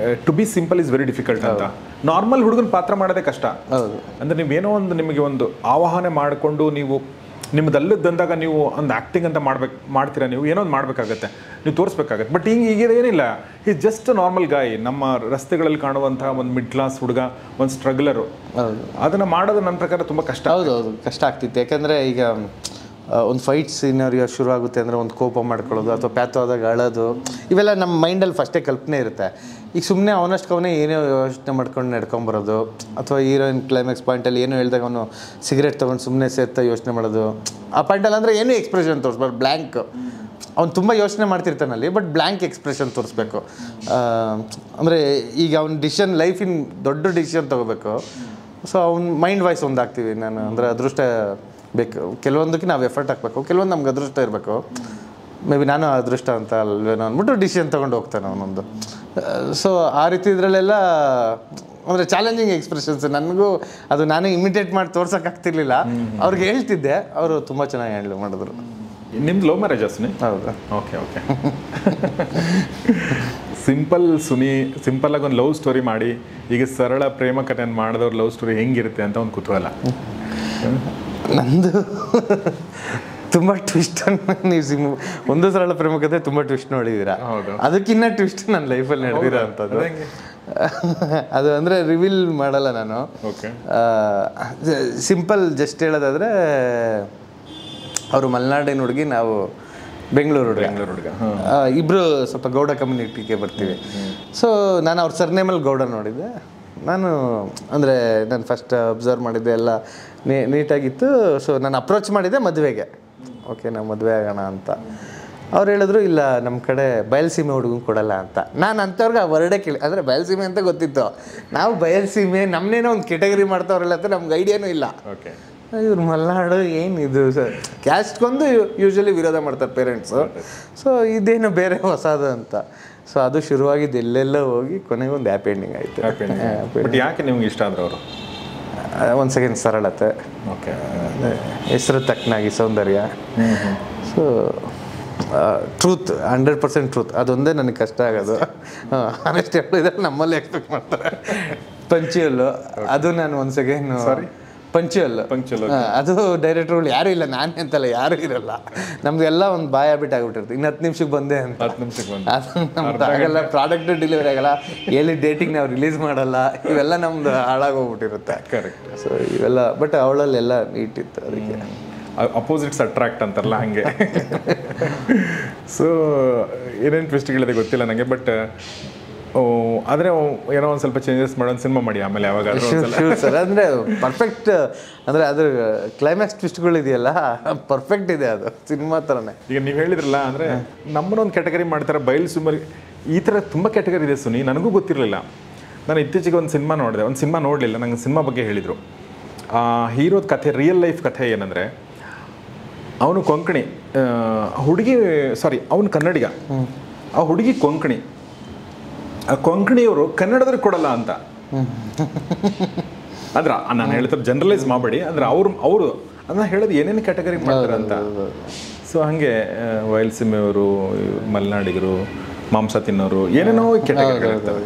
to be simple is very difficult ಅಂತ. ನಾರ್ಮಲ್ ಹುಡುಗನ ಪಾತ್ರ ಮಾಡೋದೇ ಕಷ್ಟ. ಹೌದು. ಅಂದರೆ ನೀವೇನೋ ಒಂದು ನಿಮಗೆ ಒಂದು ಆವಾಹನೆ ಮಾಡಿಕೊಂಡು ನೀವು ನಿಮ್ಮದಲ್ಲದಂದಾಗ ನೀವು ಒಂದು ಆ್ಯಕ್ಟಿಂಗ್ ಅಂತ ಮಾಡ್ತೀರಾ, ನೀವು ಏನೋ ಒಂದು ಮಾಡಬೇಕಾಗತ್ತೆ, ನೀವು ತೋರಿಸ್ಬೇಕಾಗತ್ತೆ. ಬಟ್ ಈಗ ಏನಿಲ್ಲ, ಈ ಜಸ್ಟ್ ನಾರ್ಮಲ್ ಗಾಯ್, ನಮ್ಮ ರಸ್ತೆಗಳಲ್ಲಿ ಕಾಣುವಂಥ ಒಂದು ಮಿಡ್ ಕ್ಲಾಸ್ ಹುಡುಗ, ಒಂದು ಸ್ಟ್ರಗ್ಲರು. ಅದನ್ನು ಮಾಡೋದು ನನ್ನ ಪ್ರಕಾರ ತುಂಬ ಕಷ್ಟ. ಹೌದು, ಕಷ್ಟ ಆಗ್ತಿತ್ತು. ಯಾಕಂದರೆ ಈಗ ಒಂದು ಫೈಟ್ ಸೀನರಿಯೋ ಶುರು ಆಗುತ್ತೆ ಅಂದರೆ ಒಂದು ಕೋಪ ಮಾಡ್ಕೊಳ್ಳೋದು ಅಥವಾ ಪ್ಯಾಥೋ ಆದಾಗ ಅಳೋದು, ಇವೆಲ್ಲ ನಮ್ಮ ಮೈಂಡಲ್ಲಿ ಫಸ್ಟೇ ಕಲ್ಪನೆ ಇರುತ್ತೆ. ಈಗ ಸುಮ್ಮನೆ ಅವನಷ್ಟಕ್ಕವನೇ ಏನೋ ಯೋಚನೆ ಮಾಡ್ಕೊಂಡು ನಡ್ಕೊಂಬರೋದು, ಅಥವಾ ಹೀರೋಯಿನ್ ಕ್ಲೈಮ್ಯಾಕ್ಸ್ ಪಾಯಿಂಟಲ್ಲಿ ಏನೋ ಹೇಳಿದಾಗ ಅವನು ಸಿಗರೇಟ್ ತೊಗೊಂಡು ಸುಮ್ಮನೆ ಸೇರ್ತಾ ಯೋಚನೆ ಮಾಡೋದು. ಆ ಪಾಯಿಂಟಲ್ಲಿ ಅಂದರೆ ಏನೂ ಎಕ್ಸ್ಪ್ರೆಷನ್ ತೋರಿಸ್ಬಾರ್ದು, ಬ್ಲ್ಯಾಂಕ್. ಅವ್ನು ತುಂಬ ಯೋಚನೆ ಮಾಡ್ತಿರ್ತಾನಲ್ಲಿ, ಬಟ್ ಬ್ಲ್ಯಾಂಕ್ ಎಕ್ಸ್ಪ್ರೆಷನ್ ತೋರಿಸ್ಬೇಕು. ಅಂದರೆ ಈಗ ಅವ್ನ ಡಿಸಿಷನ್, ಲೈಫಿನ ದೊಡ್ಡ ಡಿಸಿಷನ್ ತೊಗೋಬೇಕು. ಸೊ ಅವ್ನ ಮೈಂಡ್ ವಾಯ್ಸ್ ಒಂದಾಗ್ತೀವಿ ನಾನು. ಅಂದರೆ ಅದೃಷ್ಟ ಬೇಕು, ಕೆಲವೊಂದಕ್ಕೆ ನಾವು ಎಫರ್ಟ್ ಹಾಕಬೇಕು, ಕೆಲವೊಂದು ನಮ್ಗೆ ಅದೃಷ್ಟ ಇರಬೇಕು. ಮೇ ಬಿ ನಾನು ಅದೃಷ್ಟ ಅಂತ ಅಲ್ವೇನೋ ಅಂದ್ಬಿಟ್ಟು ಡಿಸಿಷನ್ ತೊಗೊಂಡು ಹೋಗ್ತಾನೆ ಅವನೊಂದು. ಸೊ ಆ ರೀತಿ ಇದರಲ್ಲೆಲ್ಲ ಅಂದರೆ ಚಾಲೆಂಜಿಂಗ್ ಎಕ್ಸ್ಪ್ರೆಷನ್ಸ್. ನನಗೂ ಅದು ನಾನೇ ಇಮಿಟೇಟ್ ಮಾಡಿ ತೋರ್ಸೋಕ್ಕಾಗ್ತಿರ್ಲಿಲ್ಲ, ಅವ್ರಿಗೆ ಹೇಳ್ತಿದ್ದೆ, ಅವರು ತುಂಬ ಚೆನ್ನಾಗಿ ಹ್ಯಾಂಡಲ್ ಮಾಡಿದ್ರು. ನಿಮ್ದು ಲವ್ ಮ್ಯಾರೇಜ್ ಸುನಿ? ಹೌದಾ? Okay okay. ಸಿಂಪಲ್ಲಾಗಿ ಒಂದು ಲವ್ ಸ್ಟೋರಿ ಮಾಡಿ ಈಗ ಸರಳ ಪ್ರೇಮ ಕಥೆಯನ್ನು ಮಾಡಿದವ್ರ ಲವ್ ಸ್ಟೋರಿ ಹೆಂಗಿರುತ್ತೆ ಅಂತ ಒಂದು ಕುತೂಹಲ. ನಂದು ತುಂಬ ಟ್ವಿಸ್ಟ್. ನೀವು ಒಂದು ಸರಳ ಪ್ರೇಮ ಕಥೆ ತುಂಬ ಟ್ವಿಸ್ಟ್ ನೋಡಿದ್ದೀರಾ, ಅದಕ್ಕಿನ್ನ ಟ್ವಿಸ್ಟ್ ನನ್ನ ಲೈಫಲ್ಲಿ ನಡೆದಿರೋ ಅಂಥದ್ದು. ಅದು ಅಂದರೆ ರಿವೀಲ್ ಮಾಡಲ್ಲ ನಾನು. ಸಿಂಪಲ್ ಜಸ್ಟ್ ಹೇಳೋದಾದರೆ, ಅವರು ಮಲೆನಾಡಿನ ಹುಡುಗಿ, ನಾವು ಬೆಂಗಳೂರು ಹುಡುಗ. ಇಬ್ಬರು ಸ್ವಲ್ಪ ಗೌಡ ಕಮ್ಯುನಿಟಿಗೆ ಬರ್ತೀವಿ. ಸೊ ನಾನು ಅವ್ರ ಸರ್ನೇಮಲ್ಲಿ ಗೌಡ ನೋಡಿದ್ದೆ. ನಾನು ಅಂದರೆ ನಾನು ಫಸ್ಟ್ ಅಬ್ಸರ್ವ್ ಮಾಡಿದ್ದೆ ಎಲ್ಲ ನೀಟಾಗಿತ್ತು. ಸೊ ನಾನು ಅಪ್ರೋಚ್ ಮಾಡಿದ್ದೆ ಮದುವೆಗೆ, ಓಕೆ ನಾವು ಮದುವೆ ಆಗೋಣ ಅಂತ. ಅವ್ರು ಹೇಳಿದ್ರು ಇಲ್ಲ ನಮ್ಮ ಕಡೆ ಬಯಲುಸೀಮೆ ಹುಡುಗಂಗೆ ಕೊಡಲ್ಲ ಅಂತ. ನಾನು ಅಂಥವ್ರಿಗೆ ಆ ವರ್ಡೇ ಕೇಳಿ, ಅಂದರೆ ಬಯಲುಸೀಮೆ ಅಂತ ಗೊತ್ತಿತ್ತು, ನಾವು ಬಯಲುಸೀಮೆ ನಮ್ಮನ್ನೇನೋ ಒಂದು ಕೆಟಗರಿ ಮಾಡ್ತಾವ್ರಲ್ಲ ಅಂತ ನಮ್ಗೆ ಐಡಿಯಾನೂ ಇಲ್ಲ. ಇವ್ರು ಮಲೆನಾಡು ಏನಿದು ಸರ್, ಕ್ಯಾಸ್ಟ್ಗೊಂದು ಯೂಶ್ವಲಿ ವಿರೋಧ ಮಾಡ್ತಾರೆ ಪೇರೆಂಟ್ಸು. ಸೊ ಇದೇನು ಬೇರೆ ಹೊಸದು ಅಂತ. ಸೊ ಅದು ಶುರುವಾಗಿದ್ದು ಎಲ್ಲೆಲ್ಲ ಹೋಗಿ ಕೊನೆಗೆ ಒಂದು ಹ್ಯಾಪಿ ಎಂಡಿಂಗ್ ಆಯಿತು. ಬಟ್ ಯಾಕೆ ನಿಮ್ಗೆ ಇಷ್ಟ ಆದ್ರೆ ಅವರು? ಒಂದು ಸೆಕೆಂಡ್ ಸರಳತೆ, ಓಕೆ, ಹೆಸರು ತಕ್ಕನಾಗಿ ಸೌಂದರ್ಯ, ಸೊ ಟ್ರೂತ್, 100% ಟ್ರೂತ್. ಅದೊಂದೇ ನನಗೆ ಕಷ್ಟ ಆಗೋದು. ಆನೆಸ್ಟ್ ಹೇಳಿದ್ರೆ ನಮ್ಮಲ್ಲಿ ಎಕ್ಸ್ಪೆಕ್ಟ್ ಮಾಡ್ತಾರೆ. ಪಂಚುಯಲ್ಲು, ಅದು ನಾನು ಒಂದು ಸೆಕೆಂಡ್ ಪಂಚುಯಲ್, ಅದು ಡೈರೆಕ್ಟರ್ಗಳು ಯಾರೂ ಇಲ್ಲ, ನಾನೇ ಅಂತಲ್ಲ, ಯಾರೂ ಇರಲ್ಲ. ನಮ್ದೆಲ್ಲ ಒಂದು ಬಾಯ್ ಹ್ಯಾಬಿಟ್ ಆಗಿಬಿಟ್ಟಿರುತ್ತೆ. ಇನ್ನು 10 ನಿಮಿಷಕ್ಕೆ ಬಂದೆ ಅಂತ. 10 ನಿಮಿಷಕ್ಕೆ ಅದು ನಮ್ದು ಆಗಲ್ಲ, ಪ್ರಾಡಕ್ಟ್ ಡೆಲಿವರಿ ಆಗಲ್ಲ, ಎಲ್ಲಿ ಡೇಟಿಂಗ್ ನಾವು ರಿಲೀಸ್ ಮಾಡಲ್ಲ, ಇವೆಲ್ಲ ನಮ್ದು ಹಾಳಾಗೋಗ್ಬಿಟ್ಟಿರುತ್ತೆ. ಕರೆಕ್ಟ್. ಸೊ ಇವೆಲ್ಲ, ಬಟ್ ಅವಳಲ್ಲೆಲ್ಲ ನೀಟಿತ್ತು. ಅದಕ್ಕೆ ಅಪೋಸಿಟ್ಸ್ ಅಟ್ರಾಕ್ಟ್ ಅಂತಾರಲ್ಲ ಹಂಗೆ. ಸೊ ಏನೇನು ಟ್ವಿಸ್ಟ್ಗಳಿದೆ ಗೊತ್ತಿಲ್ಲ ನನಗೆ, ಬಟ್ ಆದರೆ ಏನೋ ಒಂದು ಸ್ವಲ್ಪ ಚೇಂಜಸ್ ಮಾಡೋದು ಸಿನಿಮಾ ಮಾಡಿ ಆಮೇಲೆ ಯಾವಾಗ ಸರ್. ಅಂದರೆ ಪರ್ಫೆಕ್ಟ್, ಅಂದರೆ ಅದ್ರ ಕ್ಲೈಮ್ಯಾಕ್ಸ್ ಟ್ವಿಸ್ಟ್ಗಳಿದೆಯಲ್ಲ ಪರ್ಫೆಕ್ಟ್ ಇದೆ, ಅದು ಸಿನಿಮಾ ಥರನೇ. ಈಗ ನೀವು ಹೇಳಿದ್ರಲ್ಲ, ಅಂದರೆ ನಮ್ಮನ್ನೊಂದು ಕ್ಯಾಟಗರಿ ಮಾಡ್ತಾರೆ, ಬಯಲು ಸುಮಾರು ಈ ಥರ ತುಂಬ ಕ್ಯಾಟಗರಿ ಇದೆ ಸುನಿ, ನನಗೂ ಗೊತ್ತಿರಲಿಲ್ಲ. ನಾನು ಇತ್ತೀಚೆಗೆ ಒಂದು ಸಿನಿಮಾ ನೋಡಿದೆ, ಒಂದು ಸಿನಿಮಾ ನೋಡಲಿಲ್ಲ, ನಂಗೆ ಸಿನಿಮಾ ಬಗ್ಗೆ ಹೇಳಿದರು. ಹೀರೋದ ಕಥೆ, ರಿಯಲ್ ಲೈಫ್ ಕಥೆ ಏನಂದರೆ, ಅವನು ಕೊಂಕಣಿ ಹುಡುಗಿ, ಸಾರಿ ಅವನು ಕನ್ನಡಿಗ, ಆ ಹುಡುಗಿ ಕೊಂಕಣಿ, ಆ ಕೊಂಕಣಿಯವರು ಕನ್ನಡದವ್ರಿಗೆ ಕೊಡಲ್ಲ ಅಂತ. ಅಂದ್ರೆ ನಾನು ಹೇಳ್ತಾರೆ ಜನರಲೈಸ್ ಮಾಡಬೇಡಿ, ಅಂದ್ರೆ ಅವರು ಅದನ್ನ ಹೇಳೋದು ಏನೇನು ಕ್ಯಾಟಗರಿ ಮಾಡ್ತಾರೆ ಅಂತ. ಸೊ ಹಾಗೆ ಬಯಲುಸೀಮೆಯವರು, ಮಲೆನಾಡಿಗರು, ಮಾಂಸ ತಿನ್ನೋರು, ಏನೇನೋ ಕ್ಯಾಟಗರಿ ಇರ್ತವೆ.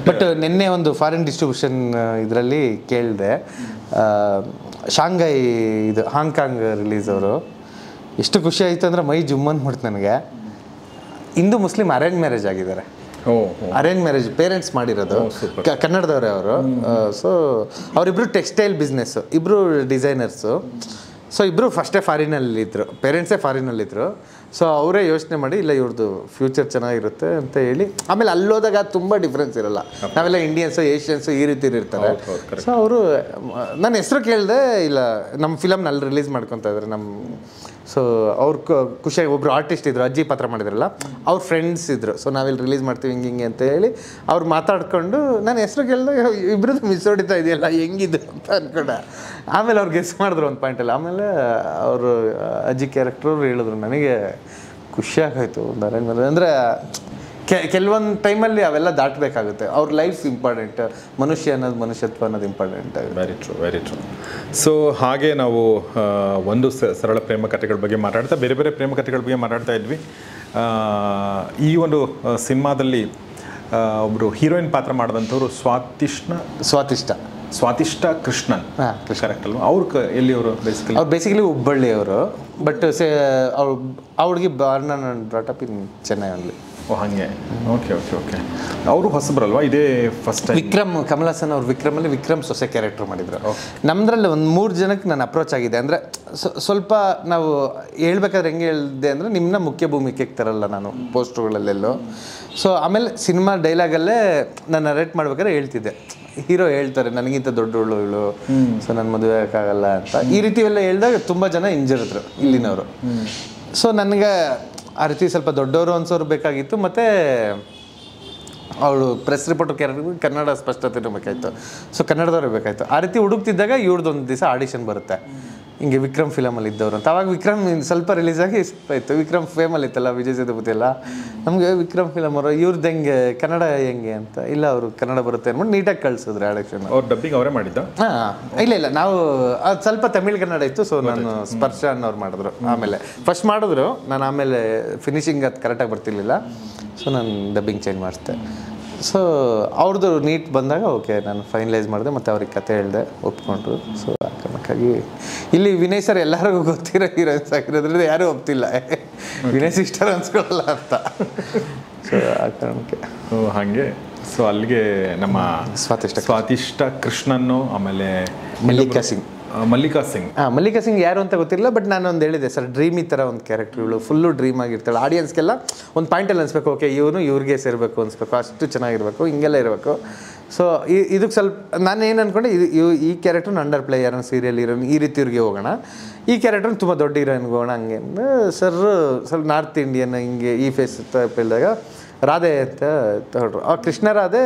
ಬಟ್ ನಿನ್ನೆ ಒಂದು ಫಾರಿನ್ ಡಿಸ್ಟ್ರಿಬ್ಯೂಷನ್ ಇದರಲ್ಲಿ ಕೇಳಿದೆ, ಶಾಂಘೈ ಇದು ಹಾಂಗ್ಕಾಂಗ್ ರಿಲೀಸ್ ಅವರು. ಎಷ್ಟು ಖುಷಿ ಆಯಿತು ಅಂದರೆ ಮೈ ಜುಮ್ಮನ್ ಮಾಡ್ತು ನನಗೆ. ಹಿಂದೂ ಮುಸ್ಲಿಂ ಅರೇಂಜ್ ಮ್ಯಾರೇಜ್ ಆಗಿದ್ದಾರೆ. ಅರೇಂಜ್ ಮ್ಯಾರೇಜ್, ಪೇರೆಂಟ್ಸ್ ಮಾಡಿರೋದು, ಕನ್ನಡದವರೇ ಅವರು. ಸೊ ಅವರಿಬ್ಬರು ಟೆಕ್ಸ್ಟೈಲ್ ಬಿಸ್ನೆಸ್ಸು, ಇಬ್ಬರು ಡಿಸೈನರ್ಸು. ಸೊ ಇಬ್ಬರು ಫಸ್ಟೇ ಫಾರಿನಲ್ಲಿದ್ದರು, ಪೇರೆಂಟ್ಸೇ ಫಾರಿನಲ್ಲಿದ್ದರು. ಸೊ ಅವರೇ ಯೋಚನೆ ಮಾಡಿ, ಇಲ್ಲ ಇವ್ರದ್ದು ಫ್ಯೂಚರ್ ಚೆನ್ನಾಗಿರುತ್ತೆ ಅಂತ ಹೇಳಿ, ಆಮೇಲೆ ಅಲ್ಲೋದಾಗ ತುಂಬ ಡಿಫ್ರೆನ್ಸ್ ಇರಲ್ಲ, ನಾವೆಲ್ಲ ಇಂಡಿಯನ್ಸು ಏಷ್ಯನ್ಸು ಈ ರೀತಿ ಇರ್ತಾರೆ. ಸೊ ಅವರು ನನ್ನ ಹೆಸರು ಕೇಳಿದೆ, ಇಲ್ಲ ನಮ್ಮ ಫಿಲಮ್ನ ಅಲ್ಲಿ ರಿಲೀಸ್ ಮಾಡ್ಕೊತಾ ಇದ್ದಾರೆ ನಮ್ಮ. ಸೊ ಅವ್ರು ಖುಷಿಯಾಗಿ, ಒಬ್ಬರು ಆರ್ಟಿಸ್ಟ್ ಇದ್ದರು, ಅಜ್ಜಿ ಪಾತ್ರ ಮಾಡಿದ್ರಲ್ಲ, ಅವ್ರ ಫ್ರೆಂಡ್ಸ್ ಇದ್ದರು. ಸೊ ನಾವಿಲ್ಲಿ ರಿಲೀಸ್ ಮಾಡ್ತೀವಿ ಹಿಂಗೆ ಅಂತ ಹೇಳಿ ಅವ್ರು ಮಾತಾಡ್ಕೊಂಡು, ನನ್ನ ಹೆಸರು ಕೇಳಿದೆ, ಇಬ್ಬರದ್ದು ಮಿಸ್ ಹೊಡಿತಾ ಇದೆಯಲ್ಲ ಹೆಂಗಿದ್ದು ಅಂತ ಅಂದ್ಕೊಂಡೆ. ಆಮೇಲೆ ಅವ್ರು ಗೆಸ್ ಮಾಡಿದ್ರು ಒಂದು ಪಾಯಿಂಟಲ್ಲಿ. ಆಮೇಲೆ ಅವರು ಅಜ್ಜಿ ಕ್ಯಾರೆಕ್ಟ್ರವ್ರು ಹೇಳಿದ್ರು, ನನಗೆ ಖುಷಿಯಾಗಾಯಿತು ಒಂದು ಅರೇಂಜ್ ಮ್ಯಾರೇಜ್ ಅಂದರೆ. ಕೆಲವೊಂದು ಟೈಮಲ್ಲಿ ಅವೆಲ್ಲ ದಾಟಬೇಕಾಗುತ್ತೆ. ಅವ್ರ ಲೈಫ್ ಇಂಪಾರ್ಟೆಂಟ್, ಮನುಷ್ಯ ಅನ್ನೋದು, ಮನುಷ್ಯತ್ವ ಅನ್ನೋದು important. Very true, very true. So ಹಾಗೆ ನಾವು ಒಂದು ಸರಳ ಪ್ರೇಮ ಕಥೆಗಳ ಬಗ್ಗೆ ಮಾತಾಡ್ತಾ, ಬೇರೆ ಬೇರೆ ಪ್ರೇಮ ಕಥೆಗಳ ಬಗ್ಗೆ ಮಾತಾಡ್ತಾ ಇದ್ವಿ. ಈ ಒಂದು ಸಿನಿಮಾದಲ್ಲಿ ಒಬ್ಬರು ಹೀರೋಯಿನ್ ಪಾತ್ರ ಮಾಡಿದಂಥವ್ರು ಸ್ವಾತಿಷ್ಠ ಕೃಷ್ಣನ್, ಕರೆಕ್ಟ್ ಅಲ್ವಾ? ಅವ್ರು ಎಲ್ಲಿ ಅವರು ಬೇಸಿಕಲಿ ಹುಬ್ಬಳ್ಳಿಯವರು, ಬಟ್ ಅವ್ರಿಗೆ Born and brought up in Chennai ಅಲ್ಲಿ. ಓ ಹಾಗೆ, ಓಕೆ ಓಕೆ ಓಕೆ. ಅವರು ಹೊಸಬ್ರಲ್ವಾ, ಇದೇ ಫಸ್ಟ್ ವಿಕ್ರಮ್, ಕಮಲ್ ಹಾಸನ್ ಅವ್ರು ವಿಕ್ರಮಲ್ಲಿ ವಿಕ್ರಮ್ ಸೊಸೆ ಕ್ಯಾರೆಕ್ಟರ್ ಮಾಡಿದ್ರು. ನಮ್ಮದ್ರಲ್ಲಿ ಒಂದು 3 ಜನಕ್ಕೆ ನಾನು ಅಪ್ರೋಚ್ ಆಗಿದೆ. ಅಂದರೆ ಸ್ವಲ್ಪ ನಾವು ಹೇಳ್ಬೇಕಾದ್ರೆ ಹೆಂಗೆ ಹೇಳಿದೆ ಅಂದರೆ, ನಿಮ್ಮನ್ನ ಮುಖ್ಯ ಭೂಮಿಕೆಗೆ ತರಲ್ಲ ನಾನು ಪೋಸ್ಟ್ಗಳಲ್ಲೆಲ್ಲೋ. ಸೊ ಆಮೇಲೆ ಸಿನಿಮಾ ಡೈಲಾಗಲ್ಲೇ ನಾನು ನರೇಟ್ ಮಾಡ್ಬೇಕಾದ್ರೆ ಹೇಳ್ತಿದ್ದೆ, ಹೀರೋ ಹೇಳ್ತಾರೆ ನನಗಿಂತ ದೊಡ್ಡವಳು ಇವಳು, ಸೊ ನನ್ನ ಮದುವೆ ಆಗೋಕ್ಕಾಗಲ್ಲ ಅಂತ. ಈ ರೀತಿ ಎಲ್ಲ ಹೇಳಿದಾಗ ತುಂಬ ಜನ ಇಂಜರಿದ್ರು ಇಲ್ಲಿನವರು. ಸೊ ನನಗೆ ಆ ರೀತಿ ಸ್ವಲ್ಪ ದೊಡ್ಡವರು ಅನ್ಸೋರು ಬೇಕಾಗಿತ್ತು. ಮತ್ತು ಅವಳು ಪ್ರೆಸ್ ರಿಪೋರ್ಟರ್ ಕ್ಯಾರೆಕ್ಟರ್ ಕನ್ನಡ ಸ್ಪಷ್ಟತೆನೂ ಬೇಕಾಯಿತು. ಸೊ ಕನ್ನಡದವ್ರೇ ಬೇಕಾಯಿತು. ಆ ರೀತಿ ಹುಡುಕ್ತಿದ್ದಾಗ ಇವ್ರದ್ದೊಂದು ದಿವಸ ಆಡಿಷನ್ ಬರುತ್ತೆ. ಹಿಂಗೆ ವಿಕ್ರಮ್ ಫಿಲಮಲ್ಲಿ ಇದ್ದವರು ಅಂತ. ಅವಾಗ ವಿಕ್ರಮ್ ಸ್ವಲ್ಪ ರಿಲೀಸ್ ಆಗಿ ಸ್ವಲ್ಪ ಇತ್ತು. ವಿಕ್ರಮ್ ಫೇಮಲ್ಲಿ ಇತ್ತಲ್ಲ ವಿಜಯ್ ಸೇತುಪತಿ ಎಲ್ಲ. ನಮಗೆ ವಿಕ್ರಮ್ ಫಿಲಮ್ ಅವರು ಇವ್ರದ್ದು ಹೆಂಗೆ ಕನ್ನಡ ಹೆಂಗೆ ಅಂತ, ಇಲ್ಲ ಅವರು ಕನ್ನಡ ಬರುತ್ತೆ ಅಂದ್ಬಿಟ್ಟು ನೀಟಾಗಿ ಕಳಿಸಿದ್ರು ಆ್ಯಡಕ್ಷನ್. ಅವ್ರು ಡಬ್ಬಿಂಗ್ ಅವರೇ ಮಾಡಿದ್ದ? ಹಾಂ, ಇಲ್ಲ ನಾವು ಅದು ಸ್ವಲ್ಪ ತಮಿಳ್ ಕನ್ನಡ ಇತ್ತು. ಸೊ ನಾನು ಸ್ಪರ್ಶ ಅನ್ನೋರು ಮಾಡಿದ್ರು. ಆಮೇಲೆ ಫಸ್ಟ್ ಮಾಡಿದ್ರು, ನಾನು ಆಮೇಲೆ ಫಿನಿಶಿಂಗ್ ಅದು ಕರೆಕ್ಟಾಗಿ ಬರ್ತಿರ್ಲಿಲ್ಲ. ಸೊ ನಾನು ಡಬ್ಬಿಂಗ್ ಚೇಂಜ್ ಮಾಡಿಸ್ದೆ. ಸೊ ಅವ್ರದ್ದು ನೀಟ್ ಬಂದಾಗ ಓಕೆ ನಾನು ಫೈನಲೈಸ್ ಮಾಡಿದೆ, ಮತ್ತು ಅವ್ರಿಗೆ ಕತೆ ಹೇಳಿದೆ, ಒಪ್ಕೊಂಡ್ರು. ಸೊ ಆ ಕಾರಣಕ್ಕಾಗಿ ಇಲ್ಲಿ ವಿನಯ್ ಸರ್ ಎಲ್ಲರಿಗೂ ಗೊತ್ತಿರೋ ಹೀರೋಯಿನ್ಸ್ ಆಗಿರೋದ್ರಿಂದ ಯಾರೂ ಒಪ್ತಿಲ್ಲ ವಿನಯ್ ಸಿಸ್ಟರ್ ಅನ್ಸ್ಕೊಳ್ಳಲ್ಲ ಅಂತ. ಸೊ ಆ ಕಾರಣಕ್ಕೆ ಹಾಗೆ. ಸೊ ಅಲ್ಲಿಗೆ ನಮ್ಮ ಸ್ವಾತಿಷ್ಟ ಕೃಷ್ಣನ್ನು, ಆಮೇಲೆ ಮಲ್ಲಿಕಾ ಸಿಂಗ್. ಮಲ್ಲಿಕಾ ಸಿಂಗ್ ಯಾರು ಅಂತ ಗೊತ್ತಿರಲಿಲ್ಲ. ಬಟ್ ನಾನು ಒಂದು ಹೇಳಿದೆ ಸರ್, ಡ್ರೀಮ್ ಈ ಥರ ಒಂದು ಕ್ಯಾರೆಕ್ಟರ್ಗಳು ಫುಲ್ಲು ಡ್ರೀಮ್ ಆಗಿರ್ತಾಳೆ. ಆಡಿಯನ್ಸ್ಗೆಲ್ಲ ಒಂದು ಪಾಯಿಂಟಲ್ಲಿ ಅನಿಸ್ಬೇಕು, ಓಕೆ ಇವ್ರಿಗೆ ಸೇರಬೇಕು ಅನಿಸ್ಬೇಕು, ಅಷ್ಟು ಚೆನ್ನಾಗಿರಬೇಕು, ಹಿಂಗೆಲ್ಲ ಇರಬೇಕು. ಸೊ ಇದಕ್ಕೆ ಸ್ವಲ್ಪ ನಾನು ಏನು ಅಂದ್ಕೊಂಡೆ, ಈ ಕ್ಯಾರೆಕ್ಟರ್ನ ಅಂಡರ್ ಪ್ಲೇ ಯಾರನ್ನ ಸೀರಿಯಲ್ ಹೀರೋಯಿನ್ ಈ ರೀತಿ ಇವ್ರಿಗೆ ಹೋಗೋಣ, ಈ ಕ್ಯಾರೆಕ್ಟರ್ನ ತುಂಬ ದೊಡ್ಡ ಹೀರೋಯಿನ್ಗೆ ಹೋಗೋಣ. ಹಂಗೆ ಸರ್ ಸ್ವಲ್ಪ ನಾರ್ತ್ ಇಂಡಿಯನ್ ಹಿಂಗೆ ಈ ಫೇಸ್ ಟೈಪ್ ಇಲ್ದಾಗ ರಾಧೆ ಅಂತ ತಗೊಂಡ್ರು. ಆ ಕೃಷ್ಣ ರಾಧೆ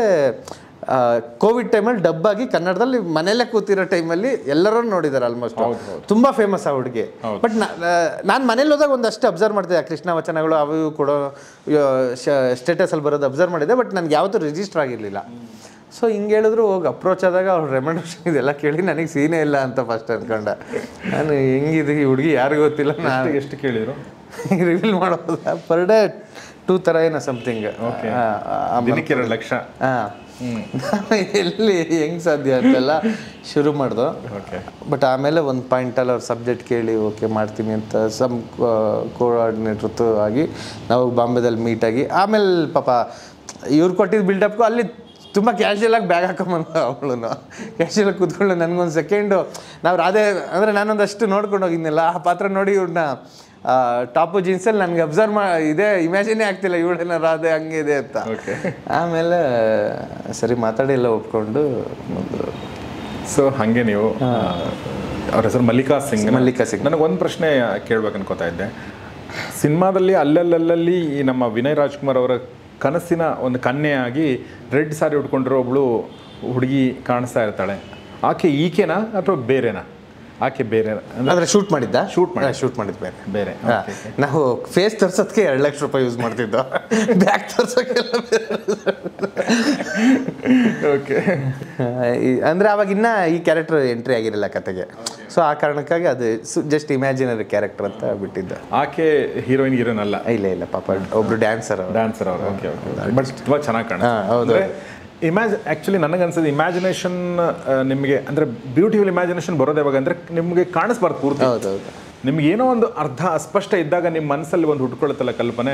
ಕೋವಿಡ್ ಟೈಮಲ್ಲಿ ಡಬ್ ಆಗಿ ಕನ್ನಡದಲ್ಲಿ ಮನೆಯಲ್ಲೇ ಕೂತಿರೋ ಟೈಮಲ್ಲಿ ಎಲ್ಲರೂ ನೋಡಿದ್ದಾರೆ ಆಲ್ಮೋಸ್ಟ್. ತುಂಬ ಫೇಮಸ್ ಆ ಹುಡುಗಿ. ಬಟ್ ನಾನು ಮನೇಲಿ ಹೋದಾಗ ಒಂದಷ್ಟು ಅಬ್ಸರ್ವ್ ಮಾಡ್ತಿದ್ದೆ, ಕೃಷ್ಣ ವಚನಗಳು ಅವು ಕೂಡ ಸ್ಟೇಟಸಲ್ಲಿ ಬರೋದು ಅಬ್ಸರ್ವ್ ಮಾಡಿದೆ. ಬಟ್ ನನಗೆ ಯಾವತ್ತೂ ರಿಜಿಸ್ಟರ್ ಆಗಿರಲಿಲ್ಲ. ಸೊ ಹಿಂಗೆ ಹೇಳಿದ್ರು, ಹೋಗಿ ಅಪ್ರೋಚ್ ಆದಾಗ ಅವ್ರು ರೆಕಮೆಂಡೇಷನ್ ಇದೆಲ್ಲ ಕೇಳಿ ನನಗೆ ಸೀನೇ ಇಲ್ಲ ಅಂತ ಫಸ್ಟ್ ಅಂದ್ಕೊಂಡೆ. ನಾನು ಹೆಂಗಿದೆ ಈ ಹುಡುಗಿ ಯಾರಿಗೂ ಗೊತ್ತಿಲ್ಲ. ನಾನು ಎಷ್ಟು ಕೇಳಿದ್ರು ರಿವೀಲ್ ಮಾಡೋದ ಪರ್ ಡೇ 2 ಥರ ಏನೋ ಸಮಥಿಂಗ್. ದಿನಕ್ಕೆ 2 ಲಕ್ಷ. ಎಲ್ಲಿ ಹೆಂಗೆ ಸಾಧ್ಯ ಅಂತೆಲ್ಲ ಶುರು ಮಾಡ್ದು. ಬಟ್ ಆಮೇಲೆ ಒಂದು ಪಾಯಿಂಟಲ್ಲಿ ಅವ್ರ ಸಬ್ಜೆಕ್ಟ್ ಕೇಳಿ ಓಕೆ ಮಾಡ್ತೀನಿ ಅಂತ ಕೋಆರ್ಡಿನೇಟ್ರ್ ಆಗಿ ನಾವು ಬಾಂಬೆದಲ್ಲಿ ಮೀಟಾಗಿ, ಆಮೇಲೆ ಪಾಪ ಇವ್ರು ಕೊಟ್ಟಿದ್ದು ಬಿಲ್ಡಪ್ಗೂ ಅಲ್ಲಿ ತುಂಬ ಕ್ಯಾಶುಯಲಾಗಿ ಬ್ಯಾಗ್ ಹಾಕೊಂಬಂದ ಅವಳು. ಕ್ಯಾಶುಯಲಾಗಿ ಕೂತ್ಕೊಂಡು ನನಗೊಂದು ಸೆಕೆಂಡು ನಾವು ರಾಧೆ ಅಂದರೆ ನಾನೊಂದಷ್ಟು ನೋಡ್ಕೊಂಡು ಹೋಗಿದ್ನಲ್ಲ, ಆ ಪಾತ್ರ ನೋಡಿ ಇವ್ರನ್ನ ಟಾಪು ಜೀನ್ಸಲ್ಲಿ ನನಗೆ ಅಬ್ಸರ್ವ್ ಇದೇ ಇಮ್ಯಾಜಿನೇ ಆಗ್ತಿಲ್ಲ ಇವಳೇನ ರಾಧೆ ಹಂಗೆ ಇದೆ ಅಂತ. ಆಮೇಲೆ ಸರಿ ಮಾತಾಡಿ ಎಲ್ಲ ಒಪ್ಕೊಂಡು ಬಂದರು. ಸೊ ಹಾಗೆ ನೀವು ಅವ್ರ ಹೆಸರು ಮಲ್ಲಿಕಾ ಸಿಂಗ್. ನನಗೆ ಒಂದು ಪ್ರಶ್ನೆ ಕೇಳ್ಬೇಕು ಅನ್ಕೋತಾ ಇದ್ದೆ. ಸಿನಿಮಾದಲ್ಲಿ ಅಲ್ಲಲ್ಲಿ ಈ ನಮ್ಮ ವಿನಯ್ ರಾಜ್ಕುಮಾರ್ ಅವರ ಕನಸಿನ ಒಂದು ಕನ್ಯೆಯಾಗಿ ರೆಡ್ ಸಾರಿ ಉಟ್ಕೊಂಡಿರೋ ಒಬ್ಳು ಹುಡುಗಿ ಕಾಣಿಸ್ತಾ ಇರ್ತಾಳೆ. ಆಕೆ ಈಕೆನಾ ಅಥವಾ ಬೇರೆನಾ? ಆಕೆ ಬೇರೆ ಅಂದರೆ ಶೂಟ್ ಮಾಡಿದ್ದು ಬೇರೆ. ನಾವು ಫೇಸ್ ತರ್ಸೋದಕ್ಕೆ 2 ಲಕ್ಷ ರೂಪಾಯಿ ಯೂಸ್ ಮಾಡ್ತಿದ್ದೋ, ಬ್ಯಾಗ್ ತರ್ಸೋಕ್ಕೆಲ್ಲ ಓಕೆ. ಅಂದರೆ ಅವಾಗಿನ್ನ ಈ ಕ್ಯಾರೆಕ್ಟರ್ ಎಂಟ್ರಿ ಆಗಿರಲಿಲ್ಲ ಕತೆಗೆ. ಸೊ ಆ ಕಾರಣಕ್ಕಾಗಿ ಅದು ಜಸ್ಟ್ ಇಮ್ಯಾಜಿನರಿ ಕ್ಯಾರೆಕ್ಟರ್ ಅಂತ ಬಿಟ್ಟಿದ್ದು. ಆಕೆ ಹೀರೋಯಿನ್ ಅಲ್ಲ? ಇಲ್ಲ ಪಾಪ ಒಬ್ರು ಡ್ಯಾನ್ಸರ್ ಅವರು. ಓಕೆ. ಬಟ್ ತುಂಬ ಚೆನ್ನಾಗಿ ಕಾಣ. ಹೌದು. ಆ್ಯಕ್ಚುಲಿ ನನಗನ್ಸೋದು ಇಮ್ಯಾಜಿನೇಷನ್ ನಿಮಗೆ ಅಂದರೆ ಬ್ಯೂಟಿಫುಲ್ ಇಮ್ಯಾಜಿನೇಷನ್ ಬರೋದು ಯಾವಾಗ ಅಂದರೆ ನಿಮಗೆ ಕಾಣಿಸ್ಬಾರ್ದು ಪೂರ್ತಿ. ನಿಮ್ಗೆ ಏನೋ ಒಂದು ಅರ್ಧ ಅಸ್ಪಷ್ಟ ಇದ್ದಾಗ ನಿಮ್ಮ ಮನಸ್ಸಲ್ಲಿ ಒಂದು ಹುಟ್ಕೊಳ್ಳುತ್ತಲ್ಲ ಕಲ್ಪನೆ,